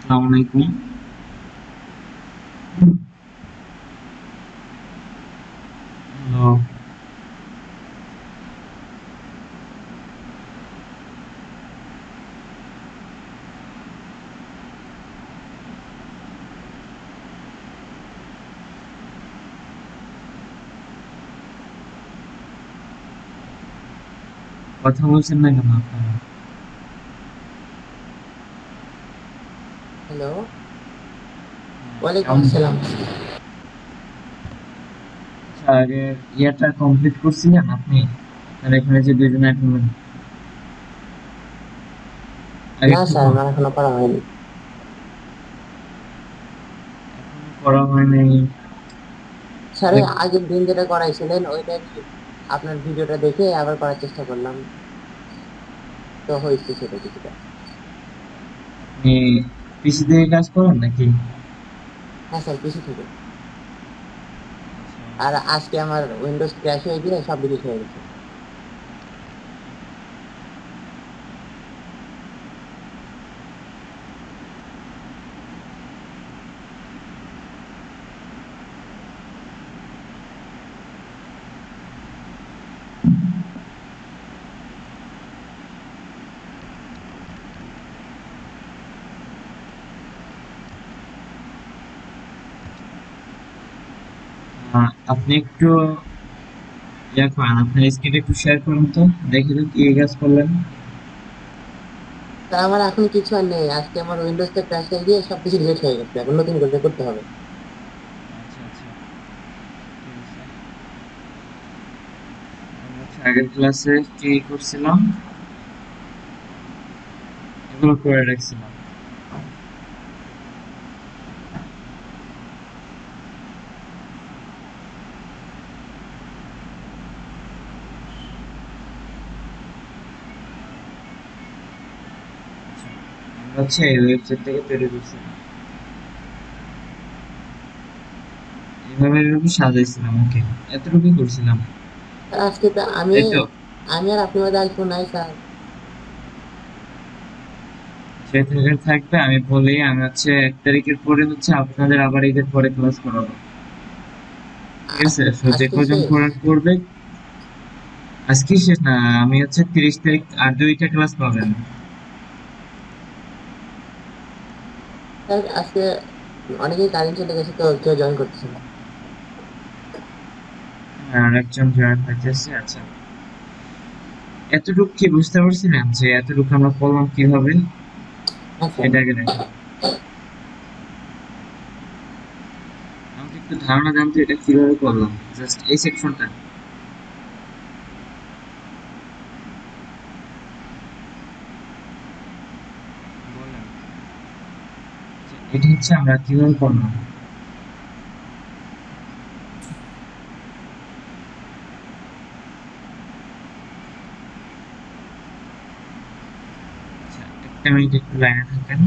আসসালামু আলাইকুম। হ্যালো। কথা বলছেন না কেন আপনারা? হ্যালো, ওয়ালাইকুম কেমন আসসালাম। আচ্ছা, আগে ইয়াটা কমপ্লিট করছিলেন আপনি? আপনার এখানে যে দুইজন এখন আগে না কি স্যার, আমার এখনো করা হয়নি। এখনো করা হয় নাই? স্যার, ওই লাইক আগের দিন যেটা করাইছিলেন ওইটারই আপনার ভিডিওটা দেখে আবার করার চেষ্টা করলাম, তো হয়েছে সেটা কিছুটা। আপনি পিসি থেকে কাজ করেন নাকি? হ্যাঁ স্যার, পিছু থেকে। আর আজকে আমার উইন্ডোজ ক্র্যাশ হয়ে গিয়ে সব ডিলিট হয়ে গেছে। আপনি একটু ইয়া করেন, আপনার স্ক্রিনটা একটু শেয়ার করুন তো, দেখি তো কি কাজ করলেন। স্যার, আমার এখন কিছু আর নেই, আজকে আমার উইন্ডোজটা ক্র্যাশ হয়ে গিয়ে সবকিছু ডিলিট হয়ে গেছে, এখন নতুন করে করতে হবে। আচ্ছা আচ্ছা, ঠিক আছে। আমরা হচ্ছে আগের ক্লাসে কি করছিলাম এগুলো করে রাখছিলাম। আচ্ছা, আমরা হচ্ছে এই ওয়েবসাইট থেকে তৈরি করছিলাম, এভাবে এভাবে সাজাইছিলাম। ওকে, এতটুকুই করছিলাম, স্যার, আজকে তো আমি তাই তো? আমি আর আপনি মধ্যে আইফোন নাই স্যার। যে থেকে থাকবে আমি বলি, আমি হচ্ছে 1 তারিখের পরে হচ্ছে আপনাদের আবার ঈদের পরে ক্লাস করাবো, ঠিক আছে? তো যে আজকে কজন শেষ। করার করবে। আজকে শেষ না, আমি হচ্ছে 30 তারিখ আর 2টা ক্লাস পাবেন। স্যার, আজকে অনেকেই কারেন্ট চলে গেছে, তো কেউ জয়েন করতেছে না। আর একজন জয়েন হইতেছে। আচ্ছা, এতটুকু কি বুঝতে পারছিলাম যে এতটুকু আমরা করলাম কিভাবে, হ্যাঁ স্যার। সেটা আগে দেখেন। আমাকে একটু ধারণা দেন তো, এটা কিভাবে করলাম, জাস্ট এই সেকশনটা বলেন। এটা হচ্ছে আমরা কিভাবে করলাম। আচ্ছা, একটা মিনিট একটু লাইনে থাকেন।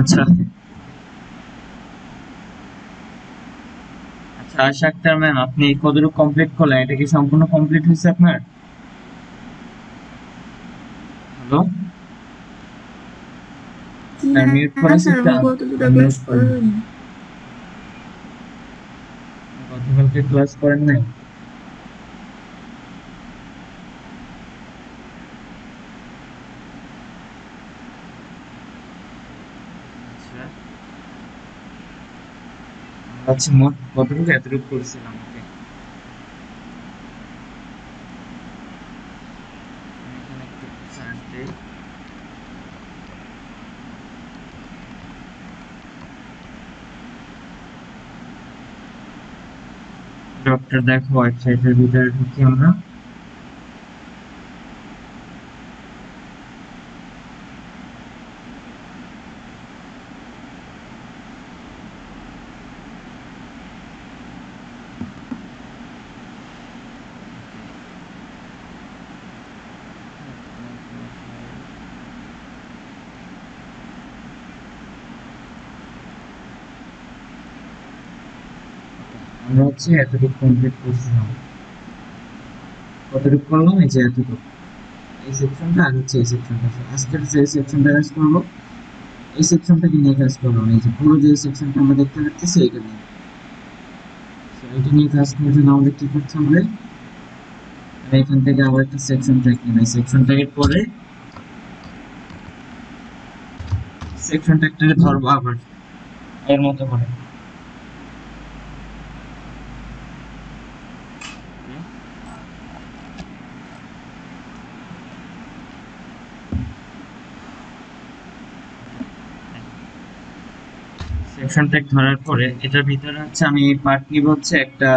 আচ্ছা আচ্ছা, আশা আক্তার ম্যাম, আপনি কতটুকু কমপ্লিট করলেন? এটা কি সম্পূর্ণ কমপ্লিট হয়েছে আপনার? হ্যালো, আপনার মিউট করা না স্যার, সিস্টেম আমার গতকাল মিউট ক্লাস করা করুন। হয়নি। গতকালকে ক্লাস করেন নাই? আচ্ছা, আচ্ছা, মোট কতটুকু এতটুকু করেছিলাম? ওকে, এখানে একটু সার্চ দিই। ডক্টর দেখো ওয়েবসাইটের ভিতরে ঢুকি আমরা। আমরা হচ্ছে এতটুকু কমপ্লিট করছিলাম। কতটুকু করলাম? এই যে এতটুকু, এই সেকশনটা আর হচ্ছে এই সেকশনটা। আজকের যে সেকশনটা কাজ করবো, এই সেকশনটাকে নিয়ে কাজ করবো। এই যে পুরো যে সেকশনটা আমরা দেখতে পাচ্ছি এটা নিয়ে। তো এটা নিয়ে কাজ করার জন্য আমাদের কি করতে হবে? আমি এখান থেকে আবার একটা সেকশন ট্যাগ নিব। এই সেকশন ট্যাগের পরে সেকশন ট্যাগটাকে ধরবো আবার এর মতো করে। সেকশন ট্যাগ ধরার পরে এটার ভিতরে হচ্ছে আমি পার্ট নিব হচ্ছে একটা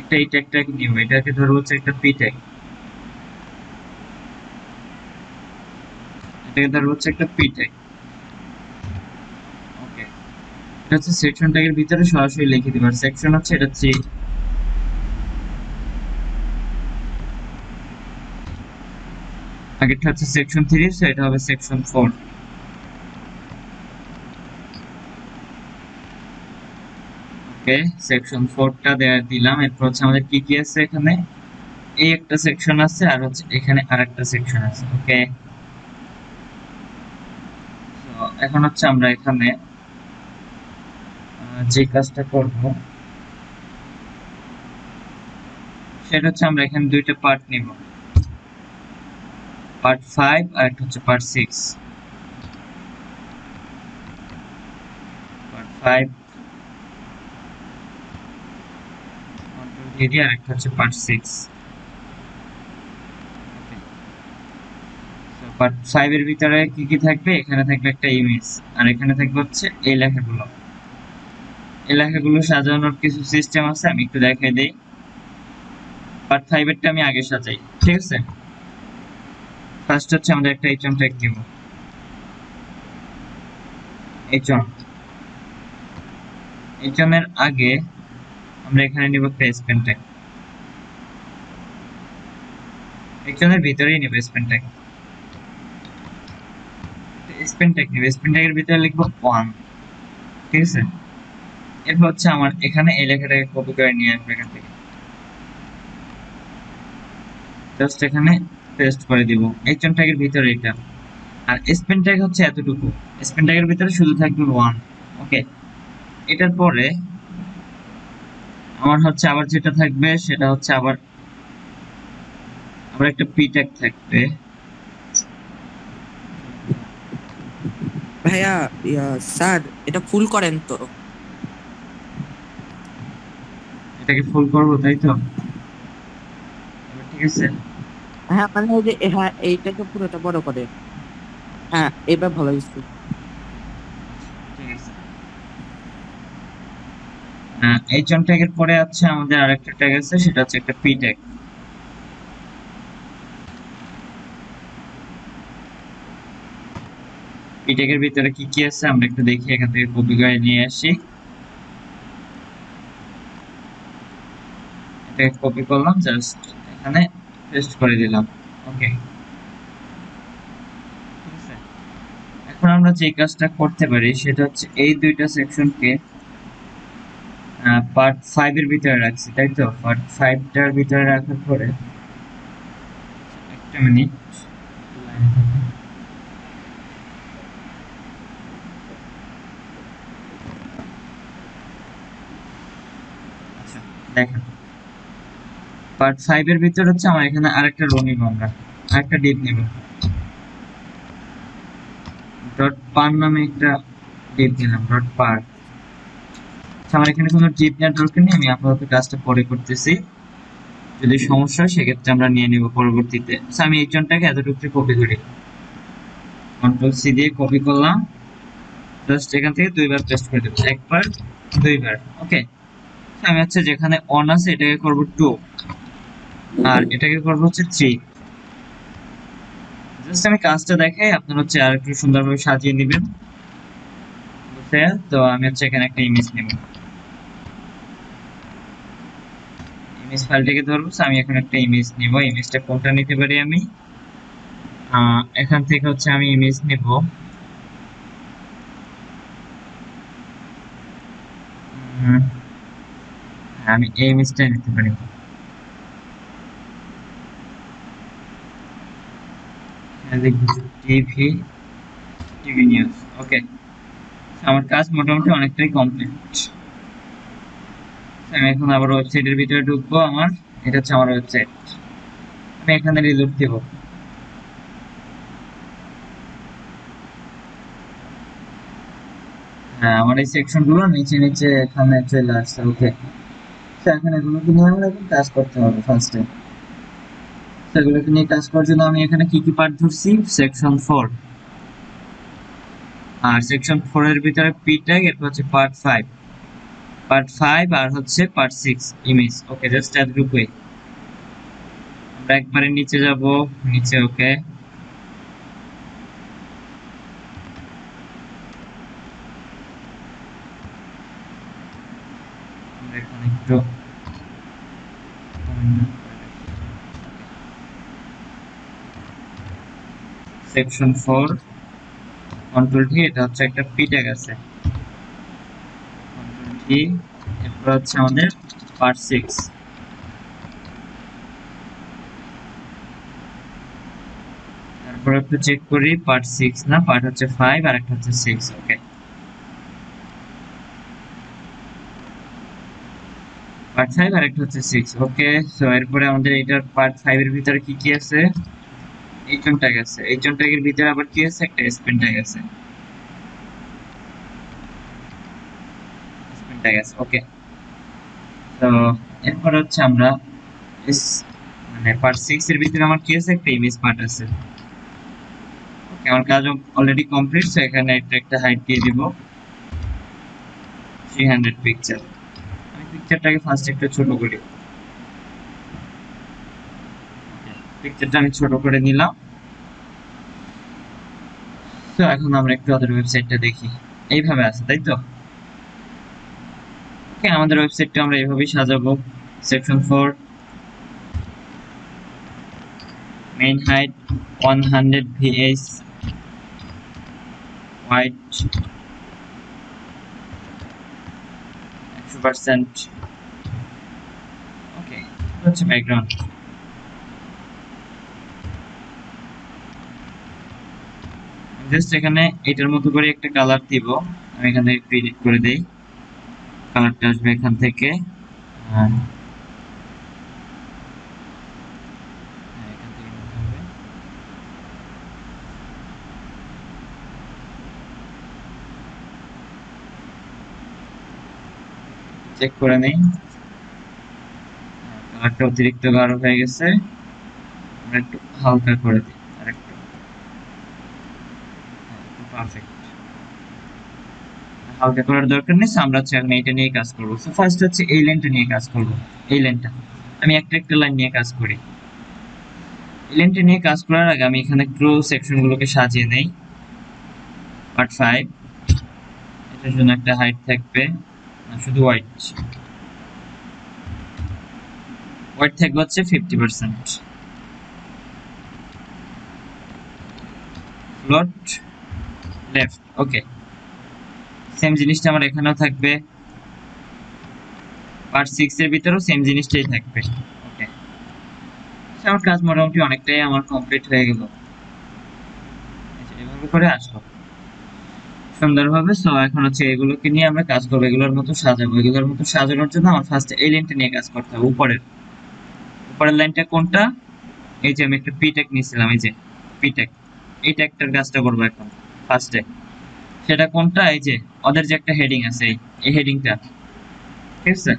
একটা এই ট্যাগটাকে নিব, এটাকে ধরবো হচ্ছে একটা পি ট্যাগ, এটাকে ধরবো হচ্ছে একটা পি ট্যাগ। ওকে, এটা হচ্ছে সেকশন ট্যাগের ভিতরে সরাসরি লিখে দিব। আর সেকশন হচ্ছে এটা হচ্ছে আগেরটা হচ্ছে সেকশন 3, সো এটা হবে সেকশন 4। ওকে, সেকশন 4টা দিলাম। এরপর হচ্ছে আমাদের কি কি আছে এখানে? এই একটা সেকশন আছে আর হচ্ছে এখানে আরেকটা সেকশন আছে। ওকে, তো এখন হচ্ছে আমরা এখানে যে কাজটা করব সেটা হচ্ছে আমরা এখানে দুইটা পার্ট নিব, পার্ট 5 আর একটা হচ্ছে পার্ট 6। পার্ট 5 কন্ট্রোল ডি আর একটা হচ্ছে পার্ট 6। তো পার্ট 5 এর ভিতরে কি কি থাকবে? এখানে থাকবে একটা ইমেজ আর এখানে থাকবে হচ্ছে এই লেখাগুলো। এই লেখাগুলো সাজানোর কিছু সিস্টেম আছে, আমি একটু দেখাই দেই। পার্ট 5 এরটা আমি আগে সাজাই, ঠিক আছে? ফার্স্ট হচ্ছে আমাদের একটা এইচএম ট্যাগ দিব, এইচএম এর আগে আমরা এখানে নিব একটা স্পেন ট্যাগ, এইচএম এর ভিতরেই নিব স্পেন ট্যাগ। স্পেন ট্যাগ নিব, স্পেন ট্যাগের ভিতরে লিখবো 1, ঠিক আছে? এরপর হচ্ছে আমার এখানে এই লেখাটাকে কপি করে নিয়ে আসবে এখান থেকে, জাস্ট এখানে পেস্ট করে দিব এইচএম ট্যাগের ভিতরে এটা। আর স্পেন ট্যাগ হচ্ছে এতটুকু, স্পেন ট্যাগের ভিতরে শুধু থাকবে 1। ওকে, এটার পরে আমার হচ্ছে আবার যেটা থাকবে সেটা হচ্ছে আবার আবার একটা পি ট্যাগ থাকবে। ভাইয়া স্যার এটা ফুল করেন তো। এটাকে ফুল করবো তাই তো? এবার ঠিক আছে। হ্যাঁ মানে ওই যে হ্যাঁ এইটাকে পুরোটা বড় করে। হ্যাঁ এবার ভালো হয়েছে। ঠিক আছে। এইচএম ট্যাগের পরে আছে আমাদের আরেকটা ট্যাগ আছে, সেটা হচ্ছে একটা পি ট্যাগ। পি ট্যাগের ভিতরে কি কি আছে আমরা একটু দেখি, এখান থেকে কপি করে নিয়ে আসি। এটাকে কপি করলাম, জাস্ট এখানে পেস্ট করে দিলাম। ওকে, ঠিক আছে। এখন আমরা যে কাজটা করতে পারি সেটা হচ্ছে এই দুইটা সেকশনকে পার্ট 5 এর ভিতরে রাখছি, তাই তো? পার্ট 5 টার ভিতরে রাখার পরে একটা মিনিট লাইনে থাকুন। আচ্ছা, দেখেন পার্ট 5 এর ভিতরে হচ্ছে আমার এখানে আরেকটা রো নিব, আমরা আরেকটা ডিপ নিব। ডট পার নামে একটা ডিপ নিলাম, ডট পার। আচ্ছা, আমার এখানে কোনো ডিপ নেওয়ার দরকার নেই, আমি আপাতত কাজটা পরে করতেছি। যদি সমস্যা হয় সেক্ষেত্রে আমরা নিয়ে নিব পরবর্তীতে। আচ্ছা, আমি এই জনটাকে এতটুকু কপি করি, কন্ট্রোল সি দিয়ে কপি করলাম, জাস্ট এখান থেকে দুইবার পেস্ট করে দেবো, একবার দুইবার। ওকে, আমি হচ্ছে যেখানে অন আছে এটাকে করব 2 আর এটাকে করব হচ্ছে 3। জাস্ট আমি কাজটা দেখাই, আপনারা হচ্ছে আর একটু সুন্দরভাবে সাজিয়ে নেবেন। বুঝতে? তো আমি হচ্ছে এখানে একটা ইমেজ নেব, ইমেজ ফাইলটাকে ধরবো। আমি এখন একটা ইমেজ নিব, ইমেজটা কোনটা নিতে পারি আমি? এখান থেকে হচ্ছে আমি ইমেজ নেব, আমি এই ইমেজটা নিতে পারি। TV TV news. ওকে, আমার কাজ মোটামুটি অনেকটাই কমপ্লিট। আমি এখন আবার ওয়েবসাইটের ভিতরে ঢুকবো। আমার এটা হচ্ছে আমার ওয়েবসাইট, আমি এখানে রিলোড দিব। হ্যাঁ, আমার এই সেকশন গুলো নিচে নিচে এখানে চলে আসছে। ওকে, এখন এগুলোকে নিয়ে আমরা এখন কাজ করতে হবে ফার্স্টে। সেগুলোকে নিয়ে কাজ করার জন্য আমি এখানে কি কি পার্ট ধরছি? সেকশন 4, আর সেকশন 4 এর ভিতরে পি ট্যাগ, এরপর হচ্ছে পার্ট 5, পার্ট 5 আর হচ্ছে পার্ট 6 ইমেজ। ওকে, জাস্ট এতটুকুই। আমরা একবারে নিচে যাব, নিচে। ওকে, আমরা এখানে একটু সেকশন 4 কন্ট্রোল টি, এটা হচ্ছে একটা পি ট্যাগ আছে, কন্ট্রোল টি। এরপর হচ্ছে আমাদের পার্ট 6, তারপর একটু চেক করি, পার্ট 6 না, পার্ট হচ্ছে 5 আর একটা হচ্ছে 6। ওকে, পার্ট 5 আর একটা হচ্ছে 6। ওকে, সো এরপরে আমাদের এটার পার্ট 5 এর ভিতরে কি কি আছে? এইচএম ট্যাগ আছে, এইচএম ট্যাগের ভিতরে আবার কি আছে? একটা স্পেন ট্যাগ আছে, স্পেন ট্যাগ আছে। ওকে, তো এরপর হচ্ছে আমরা মানে পার্ট 6 এর ভিতরে আমার কি আছে? একটা ইমেজ পার্ট আছে। ওকে, আমার কাজ অলরেডি কমপ্লিট। সো এখানে একটা হাইট দিয়ে দিব 300 পিক্সেল। আমি পিকচারটাকে ফার্স্ট একটু ছোট করি, পিকচারটা আমি ছোট করে নিলাম। তো এখন আমরা একটু ওদের ওয়েবসাইটটা দেখি, এইভাবে আছে তাই তো? ওকে, আমাদের ওয়েবসাইটটা আমরা এইভাবেই সাজাবো। Section 4, main height 100 VS, white 100%। Okay, হচ্ছে ব্যাকগ্রাউন্ড। জাস্ট এখানে এটার মতো করে একটা কালার দিব, আমি এখানে একটু এডিট করে দেই, কালারটা আসবে এখান থেকে। হ্যাঁ, এখান চেক করে নেই, কালারটা অতিরিক্ত গাঢ় হয়ে গেছে, আমরা একটু হালকা করে দিই আর একটু, পারফেক্ট। হালকা করার দরকার নেই, আমরা হচ্ছে এখন এইটা নিয়ে কাজ করবো। সো ফার্স্ট হচ্ছে এই লাইনটা নিয়ে কাজ করব। এই লাইনটা আমি একটা একটা লাইন নিয়ে কাজ করি। এই লাইনটা নিয়ে কাজ করার আগে আমি এখানে একটু সেকশনগুলোকে সাজিয়ে নেই। পার্ট 5 এটার জন্য একটা হাইট থাকবে, না শুধু হোয়াইট, হোয়াইট থাকবে হচ্ছে 50%। ফ্লোট লেফট, ওকে। সেম জিনিসটা আমার এখানেও থাকবে, পার্ট 6 এর ভিতরেও সেম জিনিসটাই থাকবে, ওকে। আমার কাজ মোটামুটি অনেকটাই আমার কমপ্লিট হয়ে গেল, এভাবে করে আসলো সুন্দরভাবে। সো এখন হচ্ছে এগুলোকে নিয়ে আমরা কাজ করবো, এগুলোর মতো সাজাবো। এগুলোর মতো সাজানোর জন্য আমার ফার্স্ট এই লাইনটা নিয়ে কাজ করতে হবে। উপরের লাইনটা কোনটা? এই যে আমি একটা পিটেক নিয়েছিলাম, এই যে পিটেক, এই ট্যাগটার কাজটা করবো এখন ফার্স্টে। সেটা কোনটা? এই যে ওদের যে একটা হেডিং আছে, এই হেডিংটা, ঠিক আছে।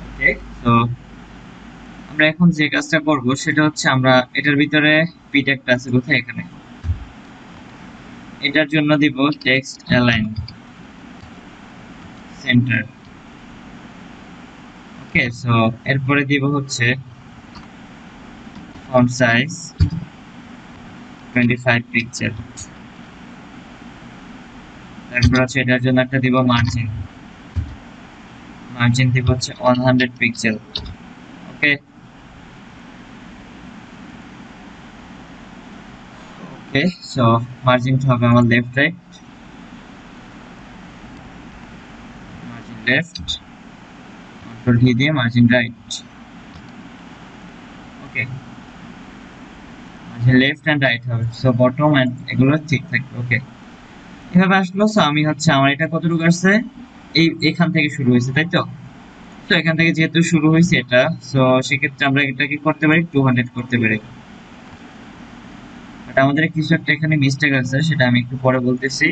ওকে, তো আমরা এখন যে কাজটা করব সেটা হচ্ছে আমরা এটার ভিতরে পিটেকটা আছে কোথায়? এখানে। এটার জন্য দিব টেক্সট অ্যালাইন সেন্টার, ওকে। সো এরপরে দিব হচ্ছে ফন্ট সাইজ 25 পিক্সেল। তারপর হচ্ছে এটার জন্য একটা দিব মার্জিন, মার্জিন দিব হচ্ছে 100 পিক্সেল, ওকে। ওকে, সো মার্জিনটা হবে আমার left right, margin left, control D দিয়ে margin right, okay. Margin left and right হবে, সো বটম এন্ড এগুলো ঠিক থাকবে, ওকে। এভাবে আসলো। সো আমি হচ্ছে আমার এটা কতটুকু আসছে, এই এখান থেকে শুরু হয়েছে, তাই তো? তো এখান থেকে যেহেতু শুরু হয়েছে এটা, সো সেক্ষেত্রে আমরা এটাকে করতে পারি 200 করতে পারি। বাট আমাদের কিছু একটা এখানে মিস্টেক আছে, সেটা আমি একটু পরে বলতেছি।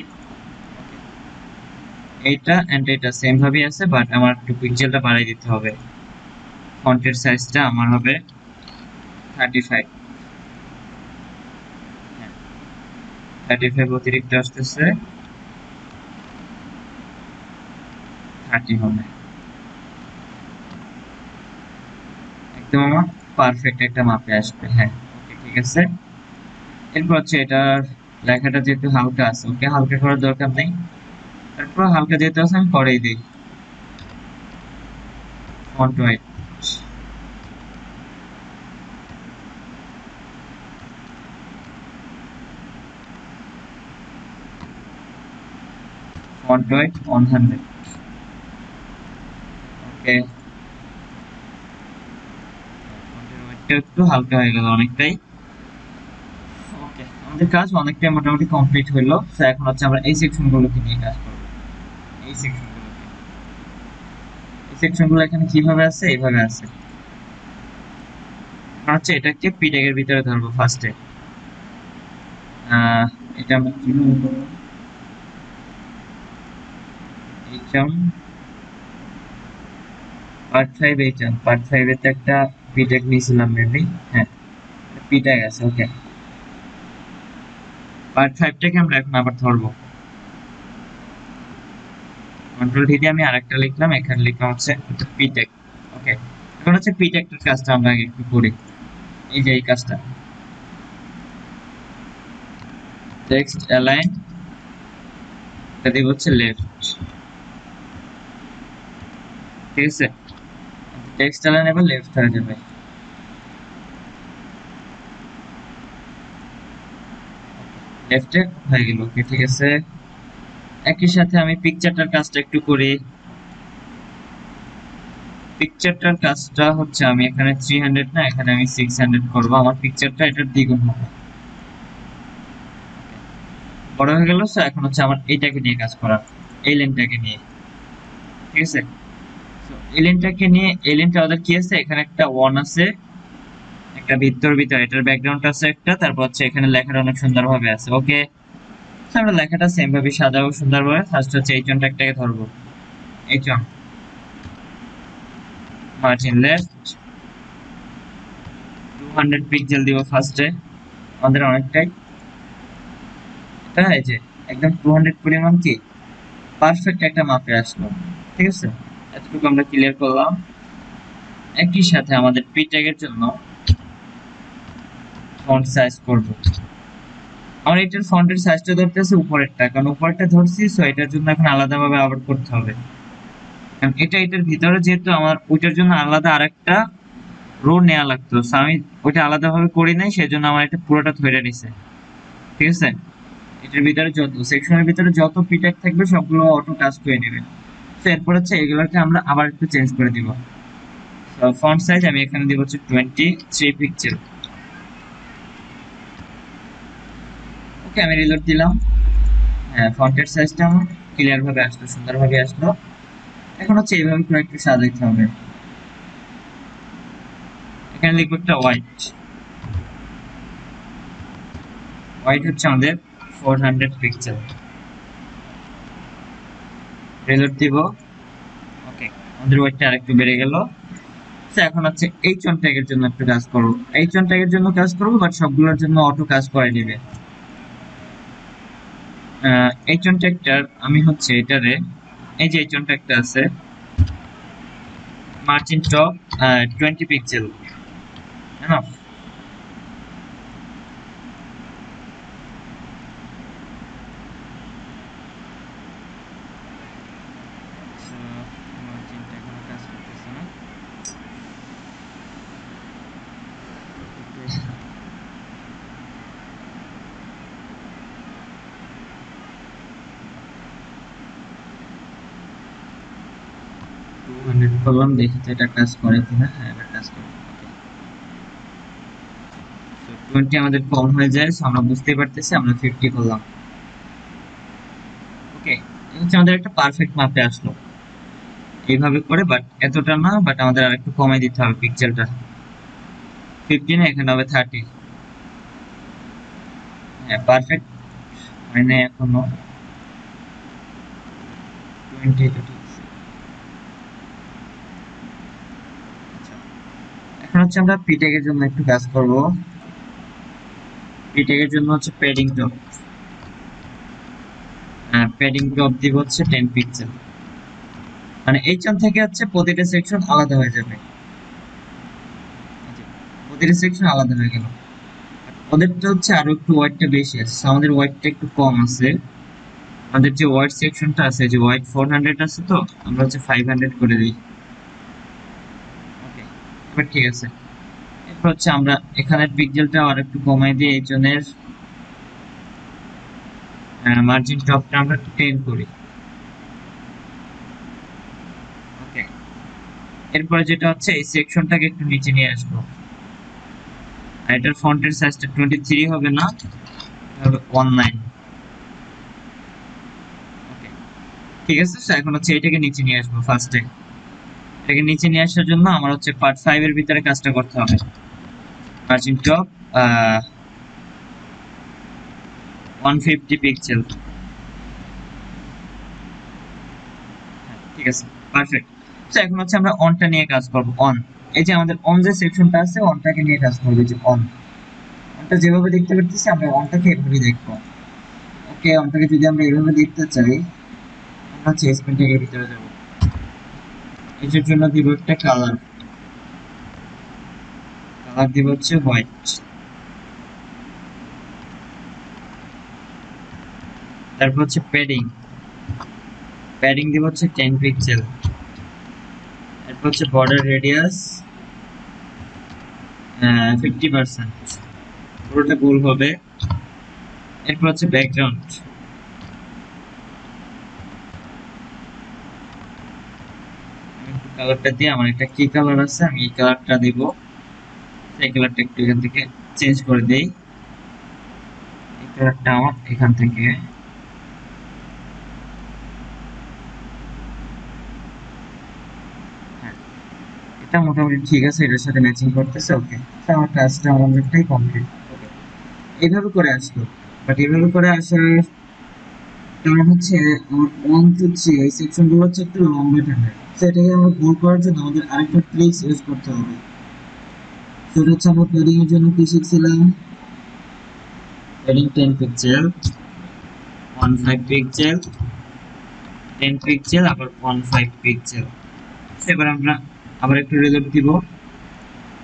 এইটা এন্ড এটা সেম ভাবেই আছে, বাট আমার একটু পিক্সেলটা বাড়াই দিতে হবে। ফন্টের সাইজটা আমার হবে 35, 35 অতিরিক্ত আসতেছে, 30 হবে। একদম আমার পারফেক্ট একটা মাপে আসবে, হ্যাঁ, ওকে, ঠিক আছে। এরপর হচ্ছে এটার লেখাটা যেহেতু হালকা আছে, ওকে, হালকা করার দরকার নেই। তারপর হালকা যেহেতু আছে আমি করেই দিই ফন্ট হোয়াইট, ফন্ট হোয়াইট 100, ওকে। ফন্টের হোয়াইটটা একটু হালকা হয়ে গেল অনেকটাই, ওকে। আমাদের কাজ অনেকটাই মোটামুটি কমপ্লিট হইলো। তো এখন হচ্ছে আমরা এই সেকশনগুলোকে নিয়ে কাজ করবো। এই সেকশনগুলোকে, এই সেকশনগুলো এখানে কিভাবে আছে? এইভাবে আছে। হচ্ছে এটাকে পিটেকের ভিতরে ধরবো ফার্স্টে। এটা আমরা কিভাবে করবো? এইচএম পার্ট 5, এইচএম পার্ট 5 এর একটা পিটেক নিয়েছিলাম মেবি, হ্যাঁ, পিটেক আছে, ওকে। পার্ট 5টাকে আমরা এখন আবার ধরবো, কন্ট্রোল ডি দিয়ে আমি আরেকটা লিখলাম, এখানে লিখলাম হচ্ছে পিটেক, ওকে। এখন হচ্ছে পিটেকটার কাজটা আমরা আগে একটু করি। এই যে এই কাজটা, টেক্সট অ্যালাইন, এটা দিব হচ্ছে লেফট, ঠিক আছে। টেক্সট অ্যালাইন এবার লেফট হয়ে যাবে, লেফটে হয়ে গেল, ওকে, ঠিক আছে। একই সাথে আমি পিকচারটার কাজটা একটু করি। পিকচারটার কাজটা হচ্ছে আমি এখানে 300 না, এখানে আমি 600 করব। আমার পিকচারটা এটার দ্বিগুণ হবে, বড় হয়ে গেল। সো এখন হচ্ছে আমার এইটাকে নিয়ে কাজ করা, এই লাইনটাকে নিয়ে, ঠিক আছে। সো এই লাইনটাকে নিয়ে, এই লাইনটা ওদের কি আছে? এখানে একটা ওয়ান আছে, একটা ভিতর এটার ব্যাকগ্রাউন্ড আছে একটা, তারপর হচ্ছে এখানে লেখাটা অনেক সুন্দরভাবে আছে, ওকে। আমরা লেখাটা সেম ভাবে সাজাবো সুন্দরভাবে। ফার্স্ট হচ্ছে এইচ ট্যাগটাকে ধরবো, এইচ মার্জিন লেফট 200 পিক্সেল দিব ফার্স্টে, আমাদের অনেকটাই এটা এই যে একদম 200 পরিমাণ কি পারফেক্ট একটা মাপে আসলো। ঠিক আছে, এতটুকু আমরা ক্লিয়ার করলাম। একই সাথে আমাদের পি ট্যাগের জন্য ফন্ট সাইজ করব। আমরা এটার ফন্টের সাইজটা ধরতেছি উপরেরটা, কারণ উপরেরটা ধরছি, সো এটার জন্য এখন আলাদাভাবে আবার করতে হবে। কারণ এটার ভিতরে যেহেতু আমার ওইটার জন্য আলাদা আরেকটা রো নেওয়া লাগতো, সো আমি ওইটা আলাদাভাবে করি নাই, সেজন্য আমার এটা পুরোটা ধরে নিছে। ঠিক আছে, এটার ভিতরে যত সেকশনের ভিতরে যত পি ট্যাগ থাকবে সবগুলো অটো কাস্ট হয়ে নেবে। তো এরপর হচ্ছে এগুলোকে আমরা আবার একটু চেঞ্জ করে দিব। ফন্ট সাইজ আমি এখানে দিব হচ্ছে 23 পিক্সেল। ওকে, আমি রিলোড দিলাম। হ্যাঁ, ফন্টের সাইজটা আমার ক্লিয়ার ভাবে আসলো, সুন্দরভাবে আসলো। এখন হচ্ছে এইভাবে করে একটু সাজাইতে হবে। এখানে লিখবো একটা হোয়াইট হচ্ছে আমাদের 400 পিক্সেল। রিলোড দিব। ওকে, আমাদের হোয়াইটটা আরেকটু বেড়ে গেল। এখন হচ্ছে এইচ ট্যাগের জন্য একটু কাজ করবো, এইচ ট্যাগের জন্য কাজ করবো, বাট সবগুলোর জন্য অটো কাজ করে দিবে। এইচ ট্যাগটার আমি হচ্ছে এটারে, এই যে এইচ ট্যাগটা আছে মার্জিন টপ 20 পিক্সেল, হ্যাঁ। মার্জিনটা এখনো কাজ করতেছে না। করলাম, দেখি তো এটা কাজ করে কিনা। হ্যাঁ, এটা কাজ করে। 20 আমাদের কম হয়ে যায়, আমরা বুঝতে পারতেছি, আমরা 50 করলাম। ওকে, এই হচ্ছে আমাদের একটা পারফেক্ট মাপে আসলো এইভাবে করে, বাট এতটা না, বাট আমাদের আরেকটু কমাই দিতে হবে পিক্সেলটা। 50 না, এখানে হবে 30। হ্যাঁ, পারফেক্ট মানে এখনো 20 তো ঠিক আছে। আচ্ছা, এখন হচ্ছে আমরা পি ট্যাগের জন্য একটু কাজ করব। পি ট্যাগের জন্য হচ্ছে প্যাডিং টপ দিব হচ্ছে 10 পিক্সেল। মানে এইচন থেকে হচ্ছে প্রতিটা সেকশন আলাদা হয়ে যাবে, প্রতিটা সেকশন আলাদা হয়ে গেল। ওদেরটা হচ্ছে আরো একটু ওয়াইডটা বেশি আছে, আমাদের ওয়াইডটা একটু কম আছে। আমাদের যে ওয়াইড সেকশনটা আছে, যে ওয়াইড 400 আছে, তো আমরা হচ্ছে 500 করে দিই। ওকে, এবার ঠিক আছে। এরপর হচ্ছে আমরা এখানের পিক্সেলটা আর একটু কমাই দিয়ে এইচনের মার্জিন টপটা আমরা 10 করি। ওকে, এরপর যেটা হচ্ছে এই সেকশনটাকে একটু নিচে নিয়ে আসবো। আর এটার ফন্টের সাইজটা 23 হবে না, হবে 19। ওকে, ঠিক আছে। এখন হচ্ছে এটাকে নিচে নিয়ে আসবো। ফার্স্টে এটাকে নিচে নিয়ে আসার জন্য আমার হচ্ছে পার্ট 5 এর ভিতরে কাজটা করতে হবে। Margin top 150 pixel. ঠিক আছে, পারফেক্ট। তো এখন হচ্ছে আমরা অনটা নিয়ে কাজ করব। অন, এই যে আমাদের অন যে সেকশনটা আছে, অনটাকে নিয়ে কাজ করব। যে অনটা যেভাবে দেখতে পাচ্ছি, আমরা অনটাকে এভাবে দেখবো। ওকে, অনটাকে যদি আমরা এভাবে দেখতে চাই, আমরা হচ্ছে স্ক্রিন ট্যাগের ভিতরে যাব। এটার জন্য দিব একটা কালার দিব হচ্ছে হোয়াইট। তারপর হচ্ছে প্যাডিং দিব হচ্ছে 10 পিক্সেল। এরপর হচ্ছে বর্ডার রেডিয়াস 50%, পুরোটা গোল হবে। এরপর হচ্ছে ব্যাকগ্রাউন্ড, কালারটা দিয়ে, আমার একটা কি কালার আছে, আমি এই কালারটা দিব। এই কালারটা একটু এখান থেকে চেঞ্জ করে দেই। এই কালারটা আমার এখান থেকে, হ্যাঁ, এটা মোটামুটি ঠিক আছে, এটার সাথে ম্যাচিং করতেছে। ওকে, আমার কাজটা অনেকটাই কমপ্লিট। ওকে, এইভাবে করে আসলো, বাট এইভাবে করে আসার কারণ হচ্ছে আমার 1 2 3 এই সেকশনগুলো হচ্ছে একটু লম্বা থাকে, সেটাকে আমরা গোল করার জন্য আমাদের আরেকটা ট্রিক্স ইউজ করতে হবে। সেটা হচ্ছে আমরা পেডিং এর জন্য কি শিখছিলাম, পেডিং 10 পিক্সেল 15 পিক্সেল 10 পিক্সেল আবার 15 পিক্সেল। এবার আমরা আবার একটু রিলোড দিব,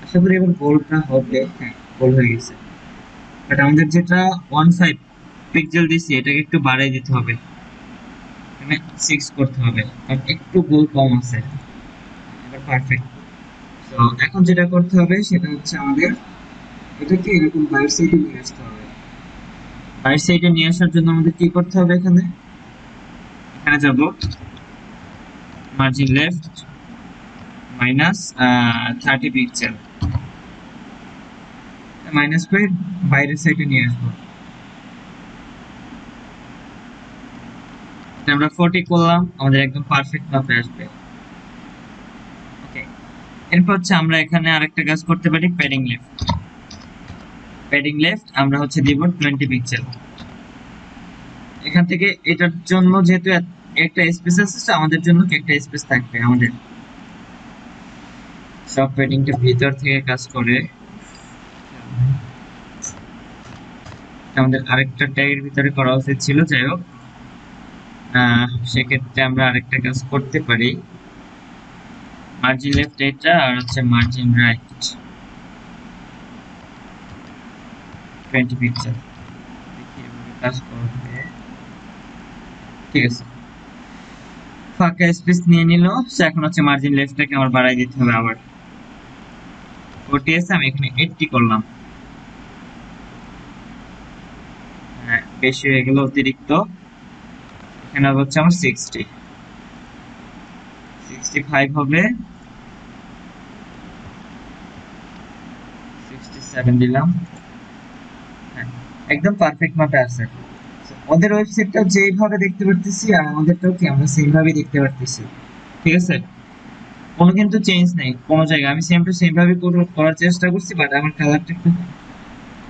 আশা করি এবার গোলটা হবে। হ্যাঁ, গোল হয়ে গেছে। বাট আমাদের যেটা 15 পিক্সেল দিছি এটাকে একটু বাড়িয়ে দিতে হবে, মানে 6 করতে হবে, কারণ একটু গোল কম আছে। এবার পারফেক্ট। তো এখন যেটা করতে হবে সেটা হচ্ছে আমাদের এটাকে এরকম বাইরের সাইডে নিয়ে আসতে হবে। বাইরের সাইডে নিয়ে আসার জন্য আমাদের কি করতে হবে, এখানে এখানে যাব, margin left minus 30 pixel minus করে বাইরের সাইডে নিয়ে আসবো। আমরা 40 করলাম, আমাদের একদম পারফেক্ট মাপে আসবে। ওকে, এরপর হচ্ছে আমরা এখানে আরেকটা কাজ করতে পারি, প্যাডিং লেফট। প্যাডিং লেফট আমরা হচ্ছে দিব 20 পিক্সেল। এখান থেকে এটার জন্য যেহেতু একটা স্পেস আছে, আমাদের জন্য কি একটা স্পেস থাকবে। আমাদের সব প্যাডিংটা ভিতর থেকে কাজ করে, আমাদের আরেকটা ট্যাগের ভিতরে করা উচিত ছিল। যাই হোক, সেক্ষেত্রে আমরা আরেকটা কাজ করতে পারি, মার্জিন লেফট এটা আর হচ্ছে মার্জিন রাইট 20 পিক্সেল। দেখি এভাবে কাজ করবে। ঠিক আছে, ফাঁকা স্পেস নিয়ে নিল। এখন হচ্ছে মার্জিন লেফটটাকে আমার বাড়াই দিতে হবে আবার 40 আছে, আমি এখানে 80 করলাম। হ্যাঁ, বেশি হয়ে গেল অতিরিক্ত। এখানে হচ্ছে আমার 65 হবে, 67 দিলাম। হ্যাঁ, একদম পারফেক্ট মাপে আছে। ওদের ওয়েবসাইটটা যেভাবে দেখতে পারতেছি আর আমাদেরটাও কি আমরা সেম ভাবেই দেখতে পারতেছি। ঠিক আছে, কোনো কিন্তু চেঞ্জ নেই কোনো জায়গায়, আমি সেম টু সেম ভাবে করার চেষ্টা করছি। বাট আমার কালারটা একটু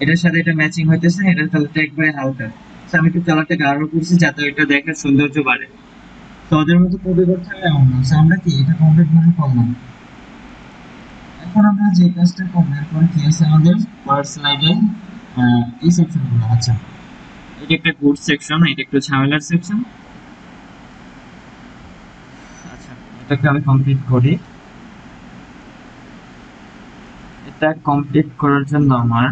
এটার সাথে এটা ম্যাচিং হইতেছে না, এটার কালারটা একবারে হালকা। আমি একটু কালারটা গাঢ় করছি যাতে এটা দেখার সৌন্দর্য বাড়ে। তো ওদের মতো কপি করতে হবে এমন না। আমরা কি এটা কমপ্লিট ভাবে করলাম। এখন আমরা যে কাজটা করবো এরপরে কি আছে আমাদের পরের স্লাইডে, এই সেকশনগুলো। আচ্ছা, এটা একটা গুড সেকশন, এটা একটু ঝামেলার সেকশন। আচ্ছা, এটাকে আমি কমপ্লিট করি। এটা কমপ্লিট করার জন্য আমার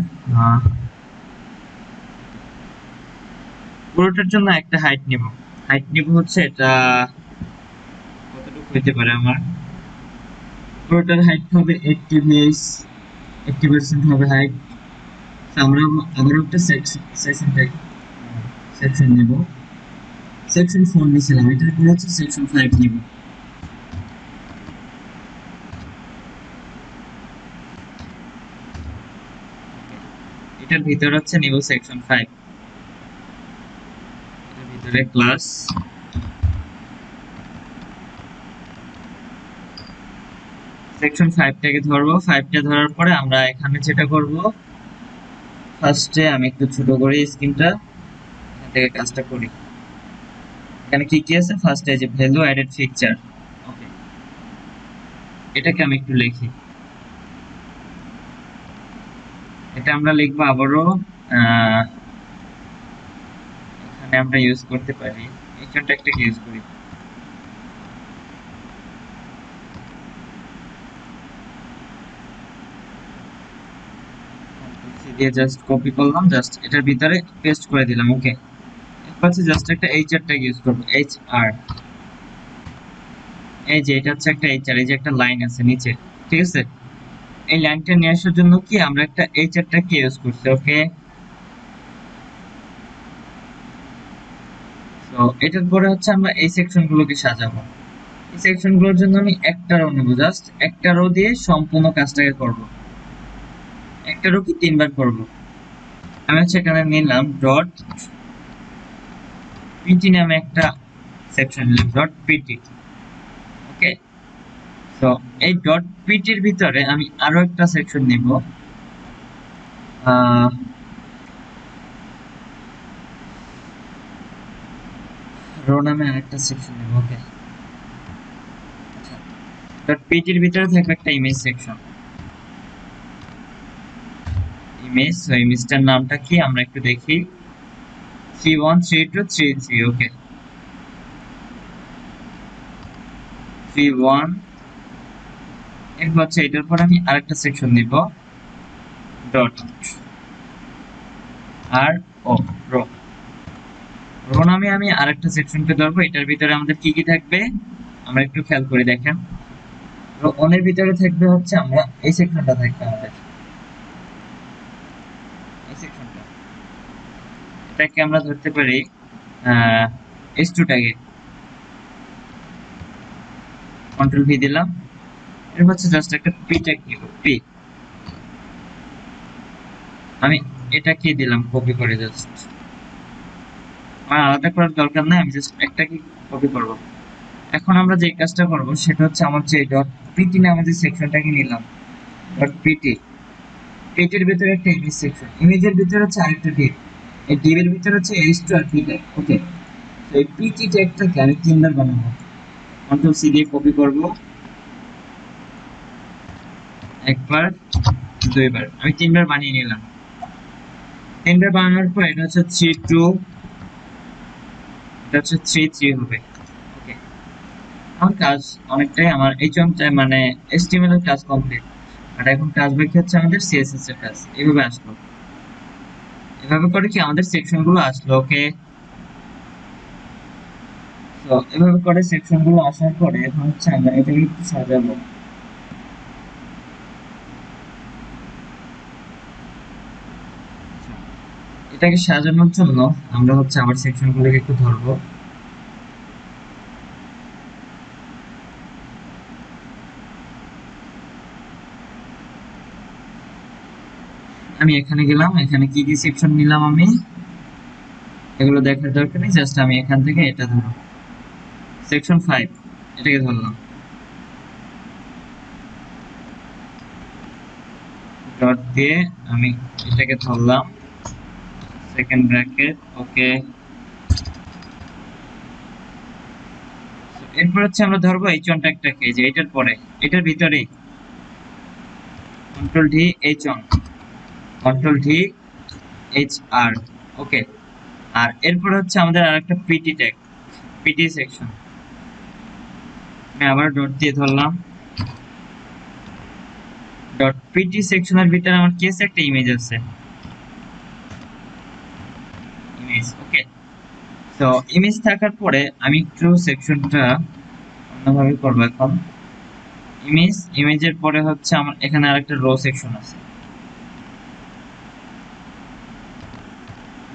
পুরোটার জন্য একটা হাইট নিব। হাইট নিব হচ্ছে এটা কতটুকু হইতে পারে, আমার পুরোটার হাইট হবে 80 বেস 80% হবে হাইট। আমরা আবার একটা সেকশন নিব, সেকশন 4 নিছিলাম, এটার পরে হচ্ছে সেকশন 5 নিব। এটার ভিতরে হচ্ছে নিব সেকশন 5, এটার ভিতরে ক্লাস সেকশন 5টাকে ধরবো। 5টা ধরার পরে আমরা এখানে যেটা করব, ফার্স্টে আমি একটু ছোট করি স্ক্রিনটা, এখান থেকে কাজটা করি। এখানে কি কি আছে, ফার্স্টে যে ভ্যালু অ্যাডেড ফিচার, ওকে, এটাকে আমি একটু লিখি। এটা আমরা লিখবো আবারও, এখানে আমরা ইউজ করতে পারি এই কন্ট্যাক্টটাকে ইউজ করি। দিয়ে জাস্ট কপি করলাম, জাস্ট এটার ভিতরে পেস্ট করে দিলাম। ওকে, এরপর হচ্ছে জাস্ট একটা এইচআর ট্যাগ ইউজ করব, এইচআর। এই যে এটা হচ্ছে একটা এইচআর, এই যে একটা লাইন আছে নিচে, ঠিক আছে। এই লাইনটা নিয়ে আসার জন্য কি আমরা একটা এইচআর ট্যাগ ইউজ করছি। ওকে, তো এটার পরে হচ্ছে আমরা এই সেকশনগুলোকে সাজাবো। এই সেকশনগুলোর জন্য আমি একটা রো নেব, জাস্ট একটা রো দিয়ে সম্পূর্ণ কাজটাকে করব। একটা রো কি 3 বার করব। আমি হচ্ছে এখানে নিলাম ডট পিটি নামে একটা সেকশন নিলাম, ডট পিটি। ওকে, তো এই ডট পিটির ভিতরে আমি আরো একটা সেকশন নিব, রো নামে আরেকটা সেকশন নেব। ওকে, ডট পিটির ভিতরে থাকবে একটা ইমেজ সেকশন, ইমেজ। তো ইমেজটার নামটা কি আমরা একটু দেখি, 313233। ওকে, 31। এরপর হচ্ছে এটার পর আমি আরেকটা সেকশন দিব, ডট আর ও রো। রো নামে আমি আরেকটা সেকশনকে ধরবো, এটার ভিতরে আমাদের কি কি থাকবে আমরা একটু খেয়াল করে দেখেন। রো ওনের ভিতরে থাকবে হচ্ছে আমরা এই সেকশনটা থাকবে আমাদের, এই সেকশনটা, এটাকে আমরা ধরতে পারি S2 টাকে, কন্ট্রোল ভি দিলাম। এর হচ্ছে জাস্ট একটা পি ট্যাগ নিব, পি। আমি এটা কি দিলাম, কপি করে জাস্ট, আমার আলাদা করার দরকার নাই, আমি জাস্ট একটাকে কপি করব। এখন আমরা যে কাজটা করব সেটা হচ্ছে আমার যে ডট পিটি নামে যে সেকশনটাকে নিলাম, ডট পিটি, পিটির ভিতরে একটা ইমেজ সেকশন, ইমেজের ভিতরে হচ্ছে আরেকটা ডিভ, এই ডিভের ভিতরে হচ্ছে S2 আর পি ট্যাগ। ওকে, তো এই পিটি ট্যাগটাকে আমি তিনবার বানাবো, কন্ট্রোল সি দিয়ে কপি করব, একবার, দুইবার, আমি তিনবার বানিয়ে নিলাম। তিনবার বানানোর পর এটা হচ্ছে 32, এটা হচ্ছে 33 হবে। ওকে, আমার কাজ অনেকটাই, আমার এইচএমটা মানে HTML এর কাজ কমপ্লিট। আর এখন কাজ বাকি হচ্ছে আমাদের CSS এর কাজ। এভাবে আসলো, এভাবে করে কি আমাদের সেকশন গুলো আসলো। ওকে, তো এভাবে করে সেকশন গুলো আসার পরে এখন হচ্ছে আমরা এটাকে একটু সাজাবো। এটাকে সাজানোর জন্য আমরা হচ্ছে আবার সেকশন গুলোকে একটু ধরবো। আমি এখানে গেলাম, এখানে কি কি সেকশন নিলাম আমি এগুলো দেখার দরকার নেই, জাস্ট আমি এখান থেকে এটা ধরো সেকশন 5 এটাকে ধরলাম, ডট দিয়ে আমি এটাকে ধরলাম, সেকেন্ড ব্র্যাকেট। ওকে, এরপর হচ্ছে আমরা ধরবো এই কন্ট্যাক্টটাকে, যে এটার পরে এটার ভিতরে control D H on, control D H R. Okay, আর এরপর হচ্ছে আমাদের আরেকটা পিটি ট্যাগ, পিটি সেকশন, আমি আবার ডট দিয়ে ধরলাম, ডট পিটি সেকশনের ভিতরে আমার কি আছে, একটা ইমেজ আছে, ইমেজ। ওকে, তো ইমেজ থাকার পরে আমি একটু সেকশনটা অন্যভাবে করবো। এখন ইমেজ, ইমেজের পরে হচ্ছে আমার এখানে আরেকটা রো সেকশন আছে,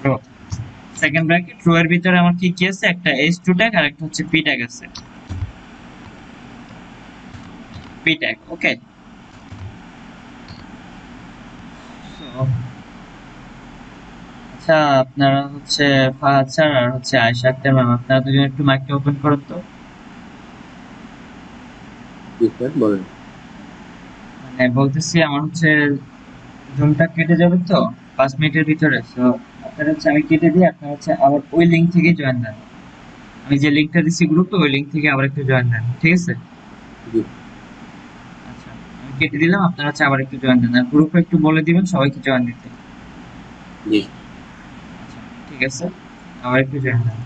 রো, সেকেন্ড ব্র্যাকেট, রো এর ভিতরে আমার কি কি আছে, একটা S2 ট্যাগ আর একটা হচ্ছে পি ট্যাগ আছে, পি ট্যাগ। ওকে, আচ্ছা আপনারা হচ্ছে ফাহাদ স্যার আর হচ্ছে আয়েশা আক্তার ম্যাম, আপনারা দুজন একটু মাইকটা ওপেন করুন তো। বলেন। মানে বলতেছি আমার হচ্ছে জুমটা কেটে যাবে তো 5 মিনিটের ভিতরে, তো আপনারা হচ্ছে আমি কেটে দিই, আপনারা হচ্ছে আবার ওই লিঙ্ক থেকে জয়েন দেন, আমি যে লিঙ্কটা দিচ্ছি গ্রুপে ওই লিঙ্ক থেকে আবার একটু জয়েন দেন, ঠিক আছে? আচ্ছা, আমি কেটে দিলাম, আপনারা হচ্ছে আবার একটু জয়েন দেন, আর গ্রুপে একটু বলে দিবেন সবাইকে জয়েন দিতে। আচ্ছা, ঠিক আছে, আবার একটু জয়েন দেন।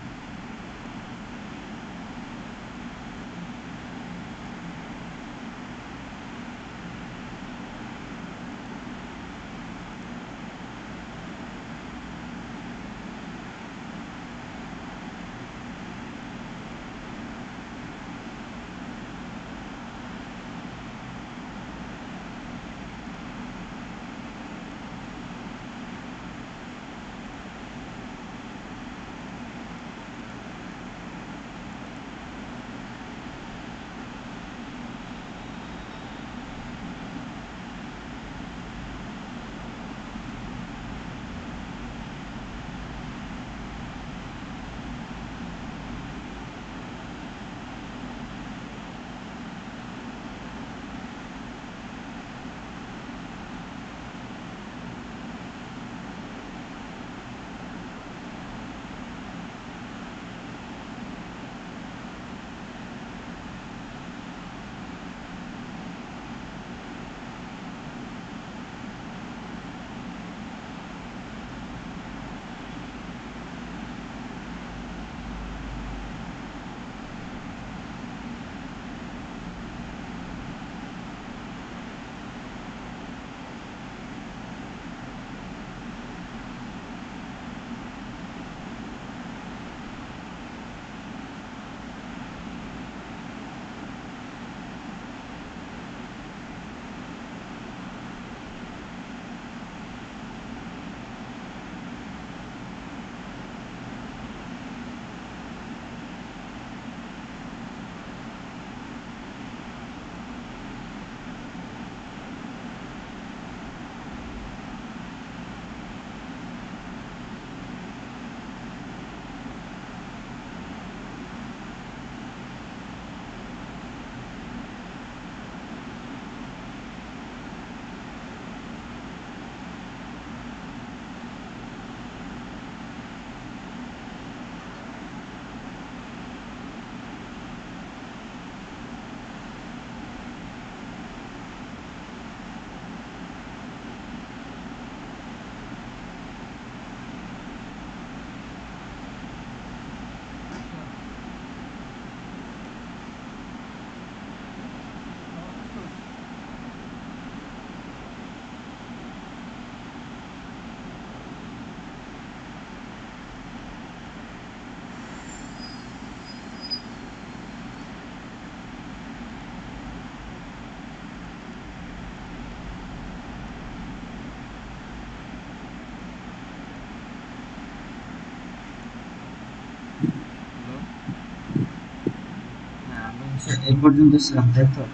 এই পর্যন্ত ছিলাম, তাই তো?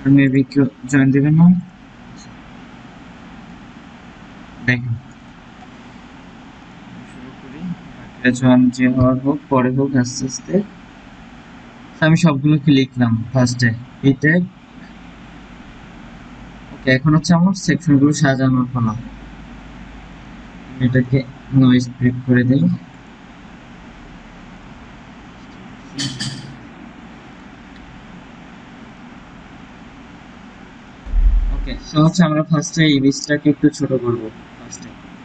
আর মেবি কেউ জয়েন দেবেন না। দেখেন শুরু করি, বাকিরা জয়েন যে হওয়ার হোক, পরে হোক, আস্তে আস্তে। আমি সবগুলোকে লিখলাম ফার্স্টে এটা। ওকে, এখন হচ্ছে আমার সেকশনগুলো সাজানোর পালা। এটাকে নয়েজ ব্রেক করে দেই। ওকে, সো হচ্ছে আমরা ফার্স্টে ইমেজটাকে একটু ছোট করব।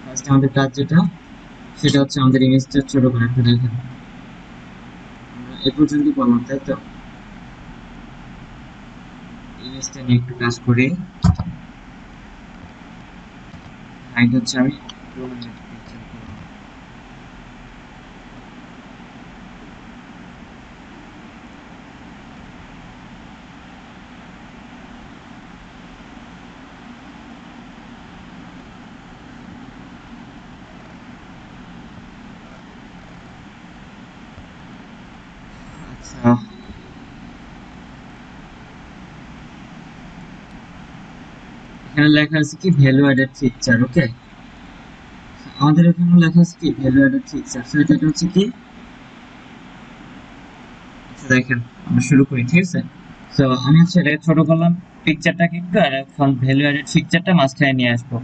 ফার্স্টে আমাদের কাজ যেটা, সেটা হচ্ছে আমাদের ইমেজটা ছোট করে একটু দেখেন। আমরা এ পর্যন্ত করলাম, তাই তো? ইমেজটা নিয়ে একটু কাজ করি। হাইট হচ্ছে আমি 200 পিক্সেল করব। আচ্ছা, এখানে লেখা আছে কি ভ্যালু অ্যাডেড ফিচার। ওকে, আমাদের এখানে লেখা আছে কি ভ্যালু অ্যাডেড ফিচার। সো এটা হচ্ছে কি, আচ্ছা দেখেন আমরা শুরু করি, ঠিক আছে? সো আমি হচ্ছে এটাকে ছোট করলাম পিকচারটাকে একটু, আর এখন ভ্যালু অ্যাডেড ফিচারটা মাঝখানে নিয়ে আসবো।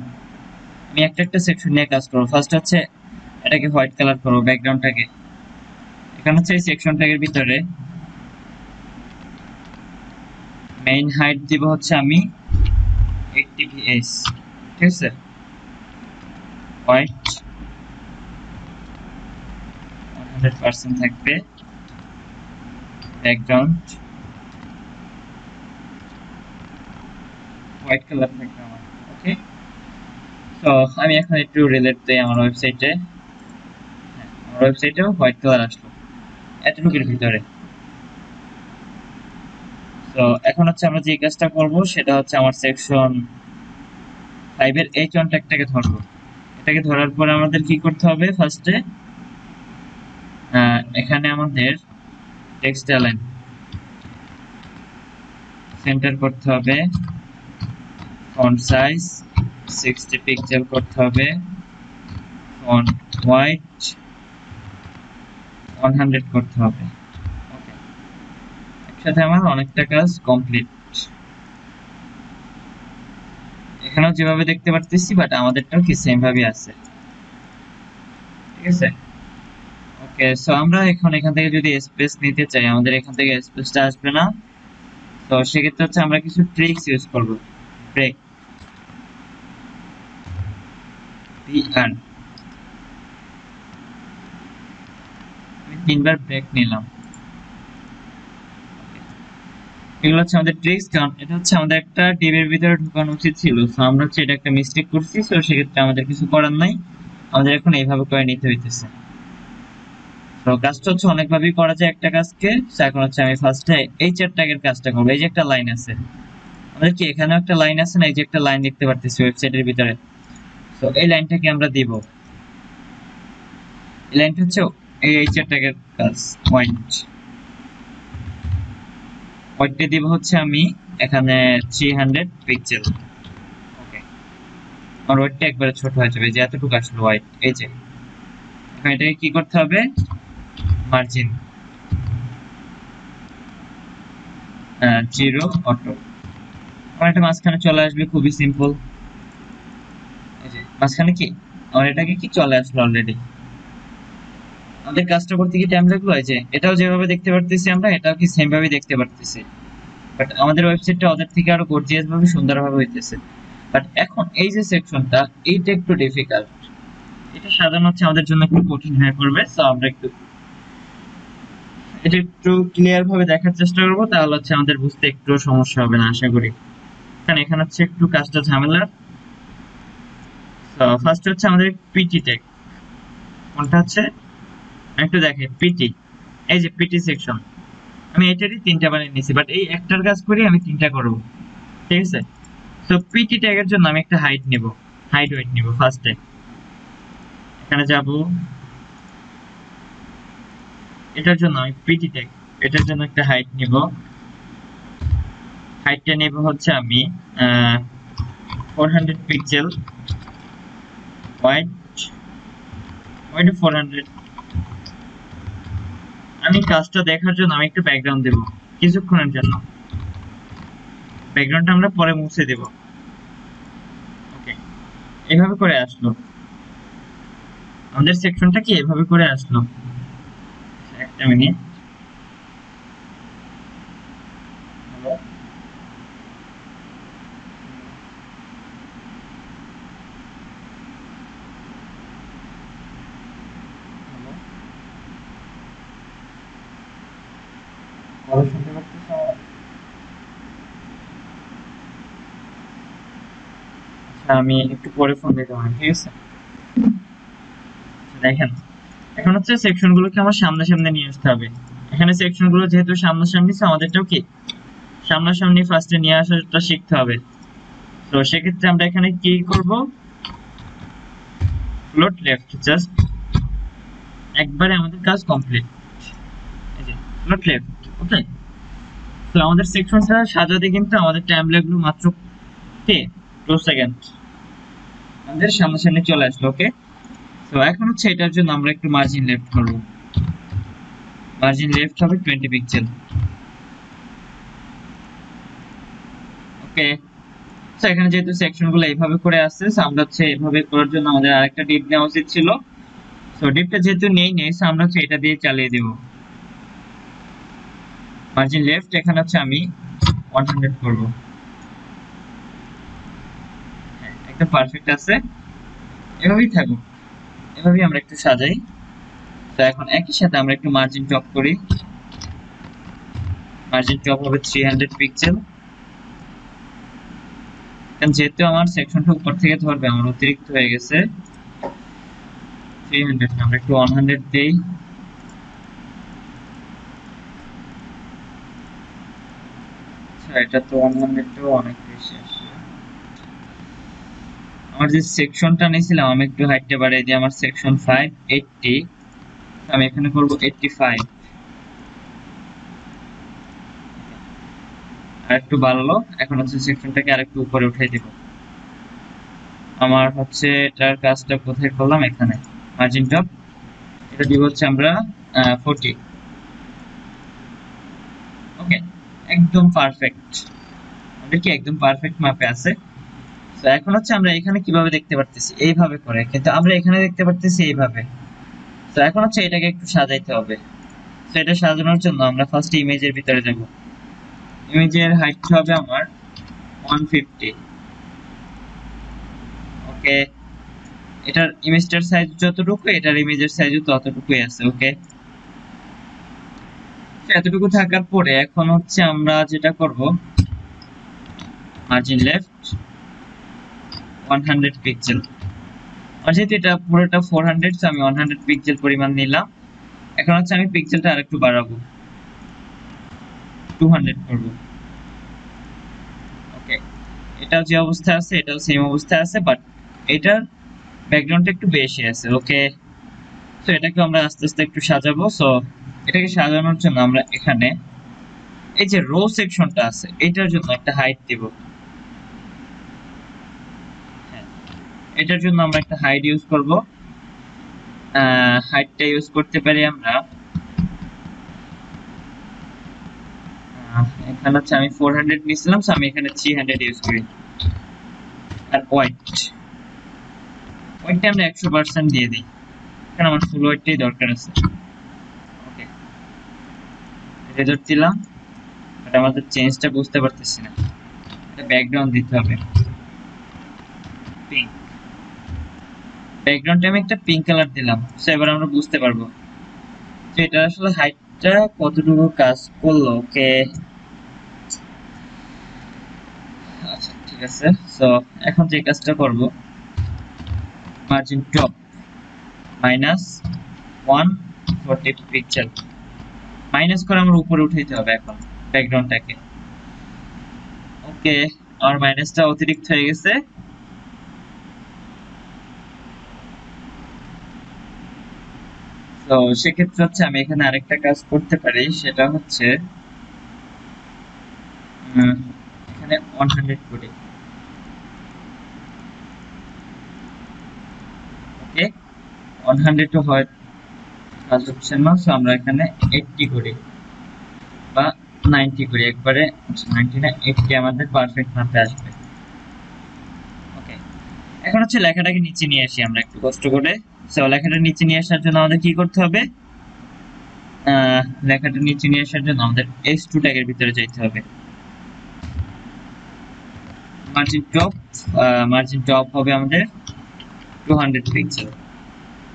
আমি একটা একটা সেকশন নিয়ে কাজ করবো। ফার্স্ট হচ্ছে এটাকে হোয়াইট কালার করবো, ব্যাকগ্রাউন্ডটাকে। এখানে হচ্ছে এই সেকশনটার ভিতরে মেইন হাইট দিব হচ্ছে আমি 80 px, ঠিক আছে? হোয়াইট 100% থাকবে, ব্যাকগ্রাউন্ড হোয়াইট কালার থাকবে আমার। ওকে, তো আমি এখন একটু রিলেট দেই আমার ওয়েবসাইটে। আমার ওয়েবসাইটেও হোয়াইট কালার আসলো এতটুকুর ভিতরে। তো এখন হচ্ছে আমরা যে কাজটা করব সেটা হচ্ছে আমার সেকশন 5 এর এই কন্ট্যাক্টটাকে ধরবো। এটাকে ধরার পর আমাদের কি করতে হবে? ফার্স্টে এখানে আমাদের টেক্সট অ্যালাইন সেন্টার করতে হবে, ফন্ট সাইজ 60 পিক্সেল করতে হবে, ফন্ট হোয়াইট 100 করতে হবে। ওকে, একসাথে আমার অনেকটা কাজ কমপ্লিট। এখানেও যেভাবে দেখতে পারতেছি, বাট আমাদেরটাও কি সেম ভাবে আছে, ঠিক আছে? ওকে, সো আমরা এখন এখান থেকে যদি স্পেস নিতে চাই, আমাদের এখান থেকে স্পেসটা আসবে না। তো সেক্ষেত্রে হচ্ছে আমরা কিছু ট্রিক্স ইউজ করব। ব্রেক, বিআর, আমি 3বার ব্রেক নিলাম। এগুলো হচ্ছে আমাদের ট্রিক্স, কারণ এটা হচ্ছে আমাদের একটা টিভির ভিতরে ঢুকানো উচিত ছিল। সো আমরা হচ্ছে এটা একটা মিস্টেক করছি, সো সেক্ষেত্রে আমাদের কিছু করার নাই, আমাদের এখন এইভাবে করে নিতে হইতেছে। তো কাজটা হচ্ছে অনেকভাবেই করা যায় একটা কাজকে। তো এখন হচ্ছে আমি ফার্স্টে এই ট্যাগের কাজটা করবো। এই যে একটা লাইন আছে, আমাদের কি এখানেও একটা লাইন আছে না? এই যে একটা লাইন দেখতে পারতেছি ওয়েবসাইটের ভিতরে। তো এই লাইনটাকে আমরা দিব। এই লাইনটা হচ্ছে এই ট্যাগের কাজ। হোয়াইটটা দিব হচ্ছে আমি এখানে 300 পিক্সেল। ওকে, আমার হোয়াইটটা একবারে ছোট হয়ে যাবে, যে এতটুকু আসলে হোয়াইট। এই যে এখন এটাকে কি করতে হবে? Margin 0 auto. আমার এটা মাঝখানে চলে আসবে, খুবই সিম্পল। এই যে মাঝখানে কি আমার এটাকে কি চলে আসলো অলরেডি। আমাদের কাজটা করতে কি টাইম লাগলো? এই যে এটাও যেভাবে দেখতে পারতেছি আমরা, এটাও কি সেম ভাবে দেখতে পারতেছি, বাট আমাদের ওয়েবসাইটটা ওদের থেকে আরো গর্জিয়াস ভাবে, সুন্দরভাবে হইতেছে। বাট এখন এই যে সেকশনটা, এইটা একটু ডিফিকাল্ট। এটা সাজানো হচ্ছে আমাদের জন্য একটু কঠিন হয়ে পড়বে। সো আমরা এটা একটু ক্লিয়ার ভাবে দেখার চেষ্টা করবো, তাহলে হচ্ছে আমাদের বুঝতে একটু সমস্যা হবে না আশা করি। কারণ এখানে হচ্ছে একটু কাজটা ঝামেলার। তো ফার্স্ট হচ্ছে আমাদের পিটি ট্যাগ। কোনটা হচ্ছে একটু দেখে পিটি, এই যে পিটি সেকশন। আমি এটারই 3টা বানিয়ে নিয়েছি, বাট এই একটার কাজ করি আমি 3টা করবো, ঠিক আছে? তো পিটি ট্যাগের জন্য আমি একটা হাইট নেব, হাইট ওয়েট নেব ফার্স্টে। এখানে যাব, এটার জন্য আমি পিটি ট্যাগ, এটার জন্য একটা হাইট নেব। হাইটটা নেব হচ্ছে আমি 400 পিক্সেল, ওয়াইড 400। আমি কাজটা দেখার জন্য আমি একটা ব্যাকগ্রাউন্ড দেব কিছুক্ষণের জন্য, ব্যাকগ্রাউন্ডটা আমরা পরে মুছে দেব। ওকে, এভাবে করে আসলো আমাদের সেকশনটা, কি এভাবে করে আসলো। একটা মিনিট, হ্যালো হ্যালো, কথা শুনতে পাচ্ছিস আমার? আচ্ছা, আমি একটু পরে ফোন দিতে পারি, ঠিক আছে? দেখেন, এখন হচ্ছে সেকশন গুলোকে আমার সামনাসামনি নিয়ে আসতে হবে। এখানে সেকশন গুলো যেহেতু সামনাসামনি, আমাদেরটাও কি সামনাসামনি ফার্স্টে নিয়ে আসাটা শিখতে হবে। তো সেক্ষেত্রে আমরা এখানে কি করব, ফ্লোট লেফট, জাস্ট একবারে আমাদের কাজ কমপ্লিট। এই যে ফ্লোট লেফট, ওকে। তো আমাদের সেকশনটা সাজাতে কিন্তু আমাদের টাইম লাগলো মাত্র 2 সেকেন্ড, আমাদের সামনাসামনি চলে আসলো। ওকে, তো এখন হচ্ছে এটার জন্য আমরা একটু মার্জিন লেফট করব, মার্জিন লেফট হবে 20 পিক্সেল। ওকে, তো এখানে যেহেতু সেকশন গুলো এইভাবে করে আসছে, আমরা হচ্ছে এইভাবে করার জন্য আমাদের আরেকটা ডিপ নেওয়া উচিত ছিল। তো ডিপটা যেহেতু নেই আমরা হচ্ছে এটা দিয়ে চালিয়ে দেব। মার্জিন লেফট এখানে হচ্ছে আমি 100 করব, একদম পারফেক্ট আছে। এভাবেই থাকুক, এভাবেই আমরা একটু সাজাই। তো এখন একই সাথে আমরা একটু মার্জিন টপ করি, মার্জিন টপ হবে 300 পিক্সেল। কারণ যেহেতু আমার সেকশনটা উপর থেকে ধরবে, আমার অতিরিক্ত হয়ে গেছে 300, আমরা একটু 100 দেই। আচ্ছা, এটা তো 100 টাও অনেক বেশি আসে। আমার যে সেকশনটা নিয়েছিলাম, আমি একটু হাইটটা বাড়িয়ে দিই, আমার সেকশন 580, আমি এখানে করব 85, আর একটু বাড়লো। এখন হচ্ছে সেকশনটাকে আরেকটু উপরে উঠিয়ে দিব। আমার হচ্ছে এটার কাজটা কোথায় করলাম, এখানে মার্জিন টপ, এটা দিব হচ্ছে আমরা 40। ওকে, একদম পারফেক্ট, আমাদের কি একদম পারফেক্ট মাপে আছে। তো এখন হচ্ছে আমরা এখানে কিভাবে দেখতে পারতেছি, এইভাবে করে, কিন্তু আমরা এখানে দেখতে পারতেছি এইভাবে। তো এখন হচ্ছে এটাকে একটু সাজাইতে হবে। তো এটা সাজানোর জন্য আমরা ফার্স্ট ইমেজের ভিতরে যাব, ইমেজের হাইট হবে আমার 150। ওকে, এটার ইমেজটার সাইজ যতটুকু, এটার ইমেজের সাইজও ততটুকুই আছে। ওকে, এতটুকু থাকার পরে এখন হচ্ছে আমরা যেটা করব, মার্জিন লেফট 100 পিক্সেল। আর যেহেতু এটা পুরোটা 400, তো আমি 100 পিক্সেল পরিমাণ নিলাম। এখন হচ্ছে আমি পিক্সেলটা আরেকটু বাড়াবো, 200 করব। ওকে, এটাও যে অবস্থায় আছে এটাও সেম অবস্থায় আছে, বাট এটার ব্যাকগ্রাউন্ডটা একটু বেশি আছে। ওকে, তো এটাকে আমরা আস্তে আস্তে একটু সাজাবো। সো এটাকে সাজানোর জন্য আমরা এখানে এই যে রো সেকশনটা আছে, এটার জন্য একটা হাইট দেব। হ্যাঁ, এটার জন্য আমরা একটা হাইট ইউজ করব। হাইটটা ইউজ করতে পারি আমরা, এখানে হচ্ছে আমি 400 নিয়েছিলাম, সো আমি এখানে 300 ইউজ করি। আর ওয়েটটা আমরা 100% দিয়ে দিই, কারণ আমার ফুল ওয়েটটাই দরকার আছে। ওকে, রেজাল্ট দিলাম, বাট আমাদের চেঞ্জটা বুঝতে পারতেছি না। এটা ব্যাকগ্রাউন্ড দিতে হবে, পিঙ্ক ব্যাকগ্রাউন্ডে আমি একটা পিঙ্ক কালার দিলাম। সো এবার আমরা বুঝতে পারবো যে এটা আসলে হাইটটা কতটুকু কাজ করলো। ওকে, আচ্ছা ঠিক আছে। সো এখন যে কাজটা করব, মার্জিন টপ -140 পিক্সেল, মাইনাস করে আমার উপরে উঠাইতে হবে এখন ব্যাকগ্রাউন্ডটাকে। ওকে, আমার মাইনাসটা অতিরিক্ত হয়ে গেছে। তো সেক্ষেত্রে হচ্ছে আমি এখানে আরেকটা কাজ করতে পারি, সেটা হচ্ছে এখানে 100 করি। ওকে, 100 হয় কাজ হচ্ছে না, সো আমরা এখানে 80 করি বা 90 করি, একবারে 90 না 80 আমাদের পারফেক্ট মাপে আসবে। ওকে, এখন হচ্ছে লেখাটাকে নিচে নিয়ে আসি আমরা একটু কষ্ট করে। সো লেখাটা নিচে নিয়ে আসার জন্য আমাদের কি করতে হবে? লেখাটা নিচে নিয়ে আসার জন্য আমাদের S2 ট্যাগের ভিতরে যাইতে হবে। মার্জিন টপ হবে আমাদের 200 পিক্সেল।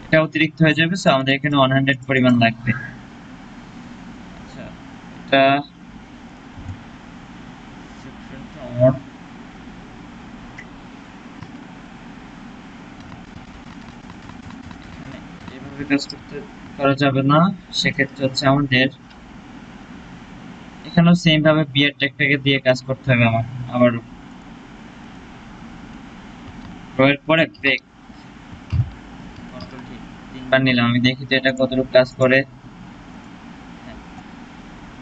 এটা অতিরিক্ত হয়ে যাবে, সো আমাদের এখানে 100 পরিমাণ লাগবে। আচ্ছা, এটা এভাবে কাজ করা যাবে না, সেক্ষেত্রে হচ্ছে আমাদের এখানেও সেম ভাবে বিয়ার ট্যাগটাকে দিয়ে কাজ করতে হবে আমার আবারও। এর পরে ব্রেক কন্ট্রোল কি 3 বার নিলাম, আমি দেখি তো এটা কতটুকু কাজ করে।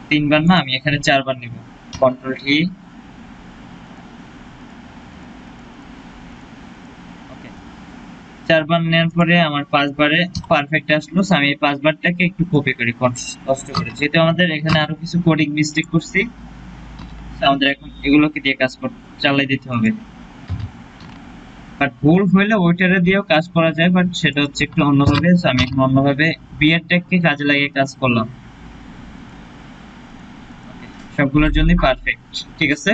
3 বার না, আমি এখানে 4 বার নিব। কন্ট্রোল কি, ওকে 4 বার নেওয়ার পরে আমার 5 বারে পারফেক্ট আসলো। আমি এই 5 বারটাকে একটু কপি করি কষ্ট করে, যেহেতু আমাদের এখানে আরো কিছু কোডিং মিস্টেক করছি, আমাদের এখন এগুলোকে দিয়ে কাজ চালাই দিতে হবে। বাট ভুল হইলে ওইটারে দিয়েও কাজ করা যায়, বাট সেটা হচ্ছে একটু অন্যভাবে। আমি এখন অন্যভাবে বিয়ার ট্যাগকে কাজে লাগিয়ে কাজ করলাম। সবগুলোর জন্যই পারফেক্ট, ঠিক আছে।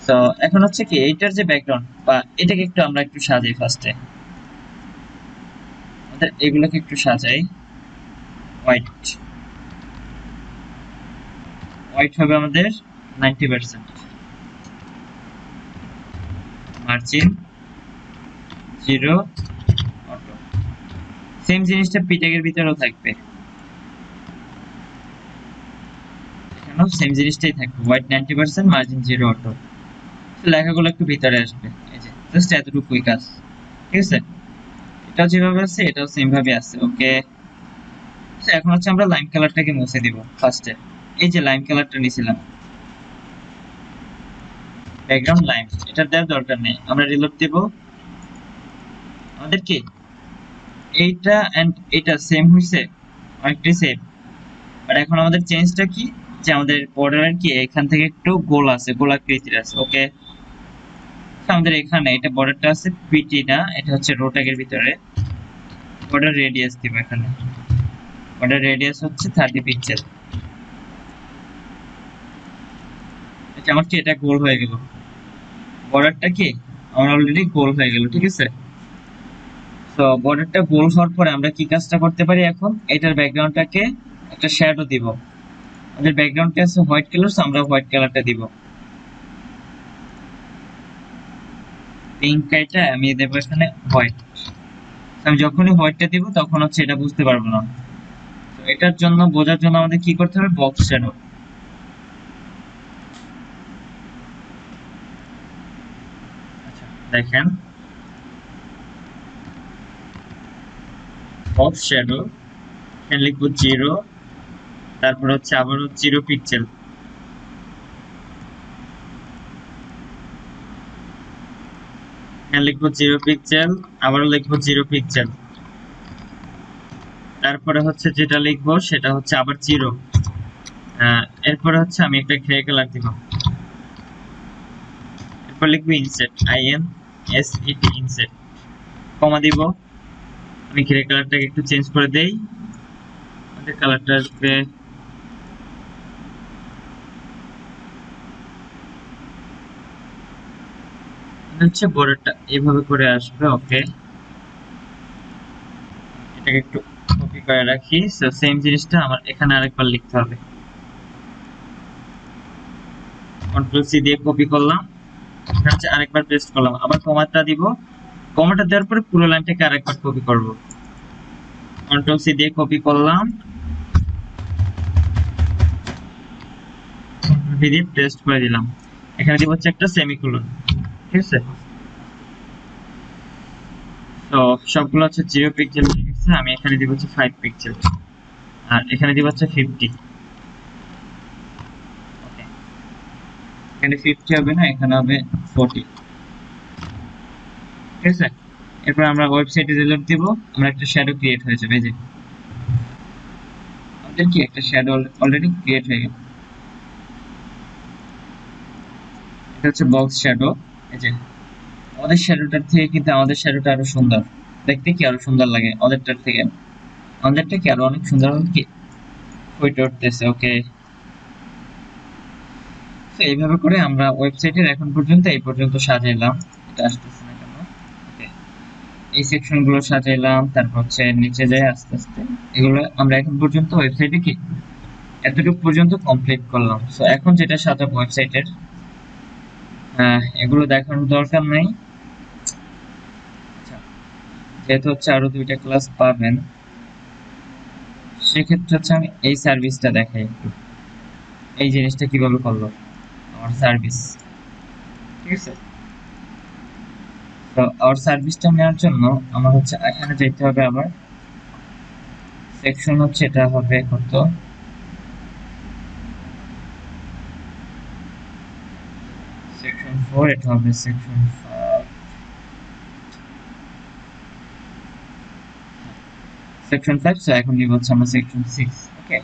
তো এখন হচ্ছে কি, এইটার যে ব্যাকগ্রাউন্ড বা এটাকে একটু আমরা একটু সাজাই ফার্স্টে। আমাদের এগুলোকে একটু সাজাই। হোয়াইট হবে আমাদের 90%। Margin 0 auto. সেম জিনিসটা পি ট্যাগের ভিতরেও থাকবে, এখানেও সেম জিনিসটাই থাকবে, হোয়াইট 90%, মার্জিন 0 অটো। লেখাগুলো একটু ভিতরে আসবে, এই যে জাস্ট এতটুকুই কাজ, ঠিক আছে। এটাও যেভাবে আছে এটাও সেম ভাবে আছে। ওকে, এখন হচ্ছে আমরা লাইম কালারটাকে মুছে দিব ফার্স্টে। এই যে লাইম কালারটা নিয়েছিলাম, ব্যাকগ্রাউন্ড লাইম, এটা দেওয়ার দরকার নেই, আমরা রিলোড দেব। আমাদের কি এইটা এন্ড এটা সেম হইছে, অনেকটাই সেম। বাট এখন আমাদের চেঞ্জটা কি, যে আমাদের বর্ডারের কি এখান থেকে একটু গোল আছে, গোলাকৃতির আছে। ওকে, আমাদের এখানে এটা বর্ডারটা আছে পিটি না, এটা হচ্ছে রো ট্যাগের ভিতরে। বর্ডার রেডিয়াস দিব এখানে, বর্ডার রেডিয়াস হচ্ছে 30 পিক্সেল। এটা আমার কি এটা গোল হয়ে গেল, বর্ডারটা কি আমার অলরেডি গোল হয়ে গেল, ঠিক আছে। তো বর্ডারটা গোল হওয়ার পরে আমরা কি কাজটা করতে পারি, এখন এটার ব্যাকগ্রাউন্ডটাকে একটা শ্যাডো দিব। আমাদের ব্যাকগ্রাউন্ডটা আছে হোয়াইট কালার, সো আমরা হোয়াইট কালারটা দিব। পিঙ্ক এটা আমি দেব এখানে হোয়াইট। আমি যখনই হোয়াইটটা দিব তখন হচ্ছে এটা বুঝতে পারবো না। তো এটার জন্য বোঝার জন্য আমাদের কি করতে হবে, বক্স শ্যাডো। আচ্ছা দেখেন, বক্স শ্যাডো, এখানে লিখবো 0, তারপর হচ্ছে আবারও 0 পিক্সেল। এখানে লিখবো 0 পিক্সেল, আবারও লিখবো 0 পিক্সেল। তারপরে হচ্ছে যেটা লিখবো সেটা হচ্ছে আবার 0। এরপরে হচ্ছে আমি একটা গ্রে কালার দিব, এরপর লিখবো ইনসেট, INSET, ইনসেট, কমা দিব। আমি গ্রে কালারটাকে একটু চেঞ্জ করে দেই, আমাদের কালারটা আসবে হচ্ছে বর্ডারটা এইভাবে করে আসবে। ওকে, এটাকে একটু কপি করে রাখি। সো সেম জিনিসটা আমার এখানে আরেকবার লিখতে হবে, কন্ট্রোল সি দিয়ে কপি করলাম, এটা হচ্ছে আরেকবার পেস্ট করলাম, আবার কমাটা দিব। কমাটা দেওয়ার পরে পুরো লাইনটাকে আরেকবার কপি করব, কন্ট্রোল সি দিয়ে কপি করলাম, কন্ট্রোল ভি দিয়ে পেস্ট করে দিলাম। এখানে দিব হচ্ছে একটা সেমিকোলন, ঠিক আছে। তো সবগুলো হচ্ছে 0 পিক্সেল হয়ে গেছে, আমি এখানে দিব হচ্ছে 5 পিক্সেল, আর এখানে দিব হচ্ছে 50। ওকে, এখানে 50 হবে না, এখানে হবে 40, ঠিক আছে। এরপর আমরা ওয়েবসাইটে রিলোড দিব, আমরা একটা শ্যাডো ক্রিয়েট হয়ে যাবে। এই যে আমাদের কি একটা শ্যাডো অলরেডি ক্রিয়েট হয়ে গেছে, এটা হচ্ছে বক্স শ্যাডো। এই যে আমাদের শ্যাডোটার থেকে কিন্তু আমাদের শ্যাডোটা আরো সুন্দর দেখতে, কি আরো সুন্দর লাগে ওদেরটার থেকে, আমাদেরটা কি আরো অনেক সুন্দর কি ফুটে উঠতেছে। ওকে, তো এইভাবে করে আমরা ওয়েবসাইটের এখন পর্যন্ত এই পর্যন্ত সাজাইলাম। এটা আসতেছে না কেন? ওকে, এই সেকশন গুলো সাজাইলাম, তারপর হচ্ছে নিচে যাই আস্তে আস্তে, এগুলো আমরা এখন পর্যন্ত ওয়েবসাইটে কি এতটুকু পর্যন্ত কমপ্লিট করলাম। সো এখন যেটা সাজাবো ওয়েবসাইটের, এগুলো দেখানোর দরকার নাই। আচ্ছা, যেহেতু হচ্ছে আরো 2টা ক্লাস পাবেন, সেক্ষেত্রে হচ্ছে আমি এই সার্ভিসটা দেখাই একটু, এই জিনিসটা কিভাবে করলো আমার সার্ভিস, ঠিক আছে। তো আমার সার্ভিসটা নেওয়ার জন্য আমার হচ্ছে এখানে যেতে হবে, আবার সেকশন হচ্ছে এটা হবে কত, সেকশন 4, এটা হবে সেকশন 5, সেকশন 5। সো এখন নিব হচ্ছে আমরা সেকশন 6। ওকে,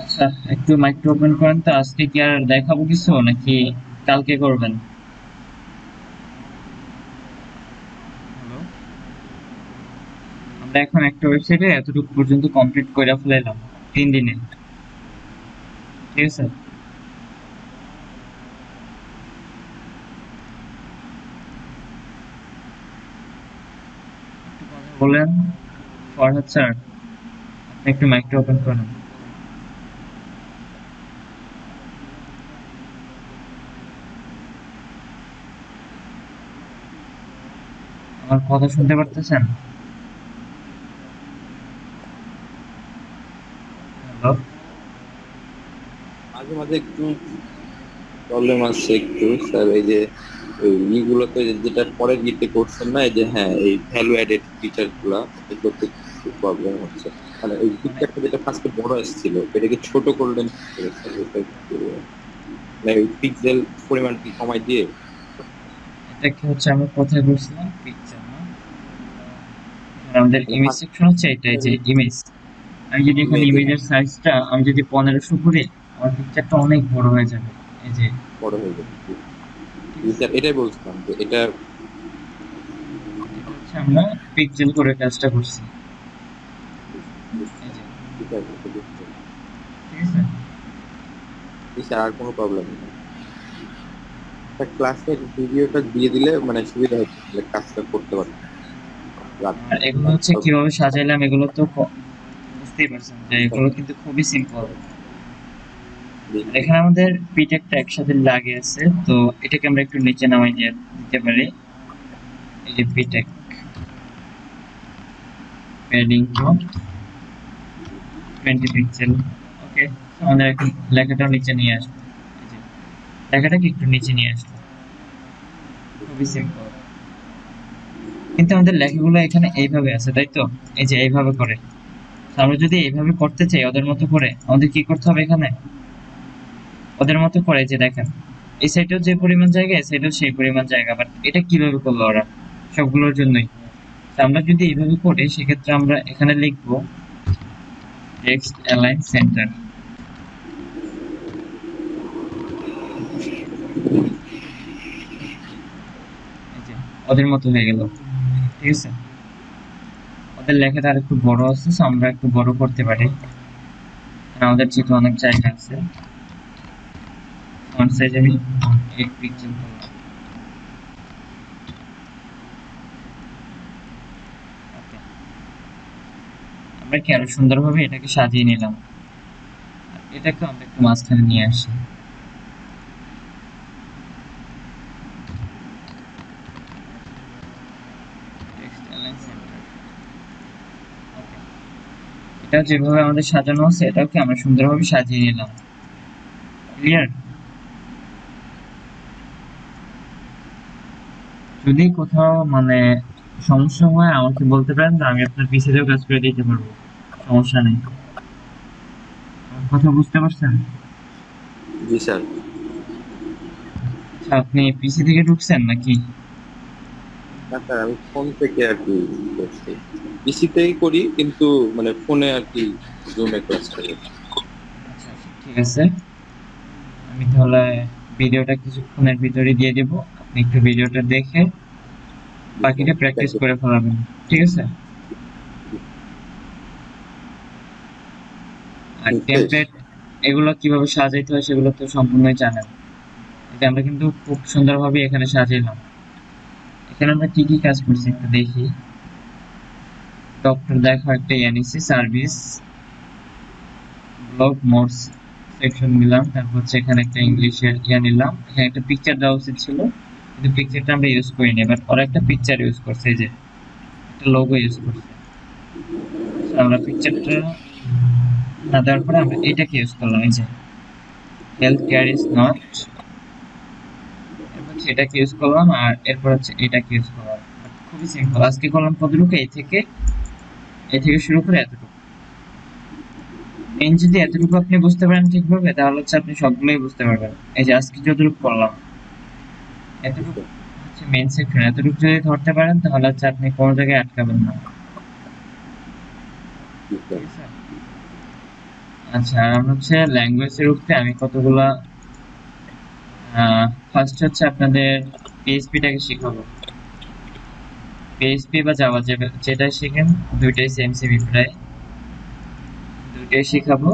আচ্ছা একটু মাইক্রো ওপেন করেন তো। আজকে কি আর দেখাবো কিছু নাকি কালকে করবেন? হ্যালো, আমরা এখন একটা ওয়েবসাইটে এতটুকু পর্যন্ত কমপ্লিট করে ফেলাইলাম 3 দিনে, ঠিক আছে। একটু কথা বলেন ফরহাদ স্যার, আপনি একটু মাইক্রো ওপেন করেন। আমার কথা শুনতে পারতেছেন? হ্যালো, মাঝে মাঝে একটু প্রবলেম আসছে একটু স্যার। এই যে ওই ইগুলোতে যেটা পরের গিতে করছেন না, এই যে হ্যাঁ এই ভ্যালু অ্যাডেড ফিচার গুলা, এগুলোতে একটু প্রবলেম হচ্ছে। মানে ওই পিকচারটা যেটা ফার্স্টে বড় এসেছিল এটাকে ছোট করলেন কি করে স্যার? এটা একটু মানে ওই পিক্সেল পরিমাণ কি কমাই দিয়ে? এটা কি হচ্ছে আমরা কোথায় বলছিলাম, পিকচার না? আমাদের মানে ইমেজ ফার্স্ট সেকশন হচ্ছে এটা, এই যে ইমেজ। আমি যদি এখন ইমেজে ইমেজের সাইজটা আমি যদি 1500 করি, আমার পিকচারটা অনেক বড় হয়ে যাবে। এই যে বড় হয়ে যাবে। স্যার এটাই বলছিলাম যে এটা এটা হচ্ছে আমরা পিক্সেল করে কাজটা করছি। এই যে, ঠিক আছে, এটা বুঝতে পারছি। ঠিক আছে। স্যার আর কোনো প্রবলেম নেই। ক্লাসের ভিডিওটা দিয়ে দিলে মানে সুবিধা হচ্ছে, তাহলে কাজটা করতে পারবে। আর এগুলো হচ্ছে কিভাবে সাজাইলাম, এগুলো তো বুঝতেই পারছেন যে এগুলো কিন্তু খুবই সিম্পল। এখানে আমাদের পিটেকটা একসাথে লাগে আছে, তো এটাকে আমরা একটু নিচে নামাই দিয়ে দিতে পারি। এই যে পিটেক প্যাডিং টু 20 পিক্সেল। ওকে, আমাদের এখন লেখাটাও নিচে নিয়ে আসবো। এই যে লেখাটাকে একটু নিচে নিয়ে আসবো, খুবই সিম্পল। কিন্তু আমাদের লেখাগুলো এখানে এইভাবে আছে, তাই তো? এই যে এইভাবে করে। তো আমরা যদি এইভাবে করতে চাই ওদের মতো করে, আমাদের কি করতে হবে এখানে? ওদের মতো করে যে দেখেন, এই সাইডেও যে পরিমাণ জায়গা, এই সাইডেও সেই পরিমাণ জায়গা, বাট এটা কিভাবে করলো ওরা? সবগুলোর জন্যই। তো আমরা যদি এইভাবে করি, সেক্ষেত্রে আমরা এখানে লিখবো টেক্সট অ্যালাইন সেন্টার। এই যে ওদের মতো হয়ে গেল, ঠিক আছে। ওদের লেখাটা আর একটু বড় আছে, so আমরা একটু বড় করতে পারি, কারণ আমাদের যেহেতু অনেক জায়গা আছে। ফন্ট সাইজ আমি 8 পিক্সেল করলাম। ওকে, আমরা আমরা কি আরো সুন্দরভাবে এটাকে সাজিয়ে নিলাম। এটাকে আমরা একটু মাঝখানে নিয়ে আসি। এটা যেভাবে আমাদের সাজানো আছে এটাকে আমরা সুন্দরভাবে সাজিয়ে নিলাম। ক্লিয়ার? যদি কোথাও মানে সমস্যা হয় আমাকে বলতে পারেন, আমি আপনার পিসিতেও কাজ করে দিতে পারবো, সমস্যা নেই। আমার কথা বুঝতে পারছেন? জি স্যার। আচ্ছা, আপনি পিসি থেকে ঢুকছেন নাকি? না স্যার, আমি ফোন থেকে আর কি করছি, পিসিতেই করি কিন্তু মানে ফোনে আর কি জুমে ক্লাস করি। আচ্ছা আচ্ছা, ঠিক আছে। আমি তাহলে ভিডিওটা কিছুক্ষণের ভিতরে দিয়ে দেব, আপনি একটু ভিডিওটা দেখে বাকিটা প্র্যাকটিস করে ফেলাবেন, ঠিক আছে? আর টেমপ্লেট এগুলো কিভাবে সাজাইতে হয় সেগুলো তো সম্পূর্ণই জানেন। এটা আমরা কিন্তু খুব সুন্দরভাবে এখানে সাজাইলাম। এখানে আমরা কি কি কাজ করছি একটু দেখি। ডক্টর দেখো একটা NEC service blog modes section নিলাম, তারপর হচ্ছে এখানে একটা ইংলিশের নিলাম, এখানে একটা পিকচার দেওয়া উচিত ছিল কিন্তু পিকচারটা আমরা ইউজ করিনি, বাট ওরা একটা পিকচার ইউজ করছে, এই যে একটা লোগো ইউজ করছে। আমরা পিকচারটা না দেওয়ার পরে আমরা এটাকে ইউজ করলাম, এই যে হেলথ কেয়ার ইজ নট, এরপর এটাকে ইউজ করলাম আর এরপর হচ্ছে এটাকে ইউজ করলাম। খুবই সিম্পল। আজকে করলাম কতটুকু, এই থেকে শুরু করে এতটুকু। মেইন যদি এতটুকু আপনি বুঝতে পারেন ঠিকভাবে তাহলে হচ্ছে আপনি সবগুলোই বুঝতে পারবেন। এই যে আজকে যতটুকু করলাম এতটুকু হচ্ছে মেইন সেকশন, এতটুকু যদি ধরতে পারেন তাহলে হচ্ছে আপনি কোনো জায়গায় আটকাবেন না। আচ্ছা, আর আমরা হচ্ছে ল্যাঙ্গুয়েজের উপরে আমি কতগুলা ফার্স্ট হচ্ছে আপনাদের পিএইচপিটাকে শেখাবো। পিএইচপি বা জাভা যেটা শিখেন দুইটাই সেম প্রায়, দুইটাই শেখাবো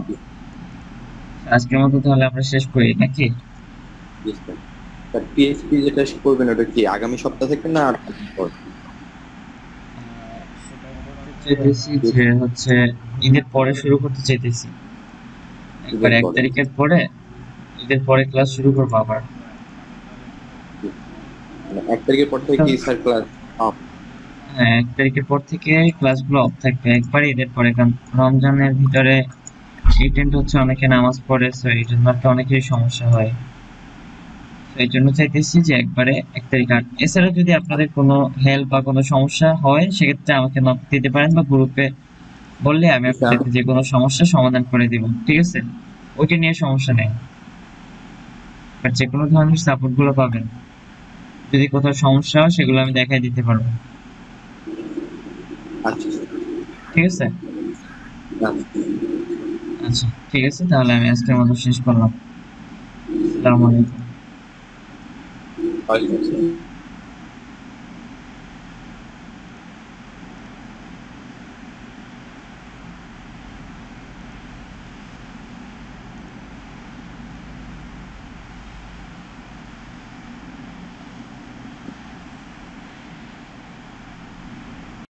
আজকের মতো। তাহলে আমরা শেষ করি নাকি? পিএইচপি যেটা করবেন ওটা কি আগামী সপ্তাহ থেকে না আর পর? চাইতেছি যে হচ্ছে ঈদের পরে শুরু করতে চাইতেছি, একবার 1 তারিখের পরে, ঈদের পরে ক্লাস শুরু করবো আবার। 1 তারিখের পর থেকে কি স্যার ক্লাস অফ? হ্যাঁ, 1 তারিখের পর থেকে ক্লাসগুলো অফ থাকবে একবার ঈদের পরে, কারণ রমজানের ভিতরে এই টাইমটা হচ্ছে অনেকে নামাজ পড়ে, সো এই জন্য একটা অনেকেরই সমস্যা হয়। এই জন্য চাইতেছি যে একবারে 1 তারিখ। আর এছাড়া যদি আপনাদের কোনো হেল্প বা কোনো সমস্যা হয় সেক্ষেত্রে আমাকে নক দিতে পারেন বা গ্রুপে বললে আমি আপনাদের যে কোনো সমস্যা সমাধান করে দিব, ঠিক আছে? ওইটা নিয়ে সমস্যা নেই, বাট যে কোনো ধরনের সাপোর্ট গুলো পাবেন। যদি কোথাও সমস্যা হয় সেগুলো আমি দেখাই দিতে পারবো, আচ্ছা ঠিক আছে? আচ্ছা ঠিক আছে, তাহলে আমি আজকের মতো শেষ করলাম। আসসালামু আলাইকুম। আচ্ছা।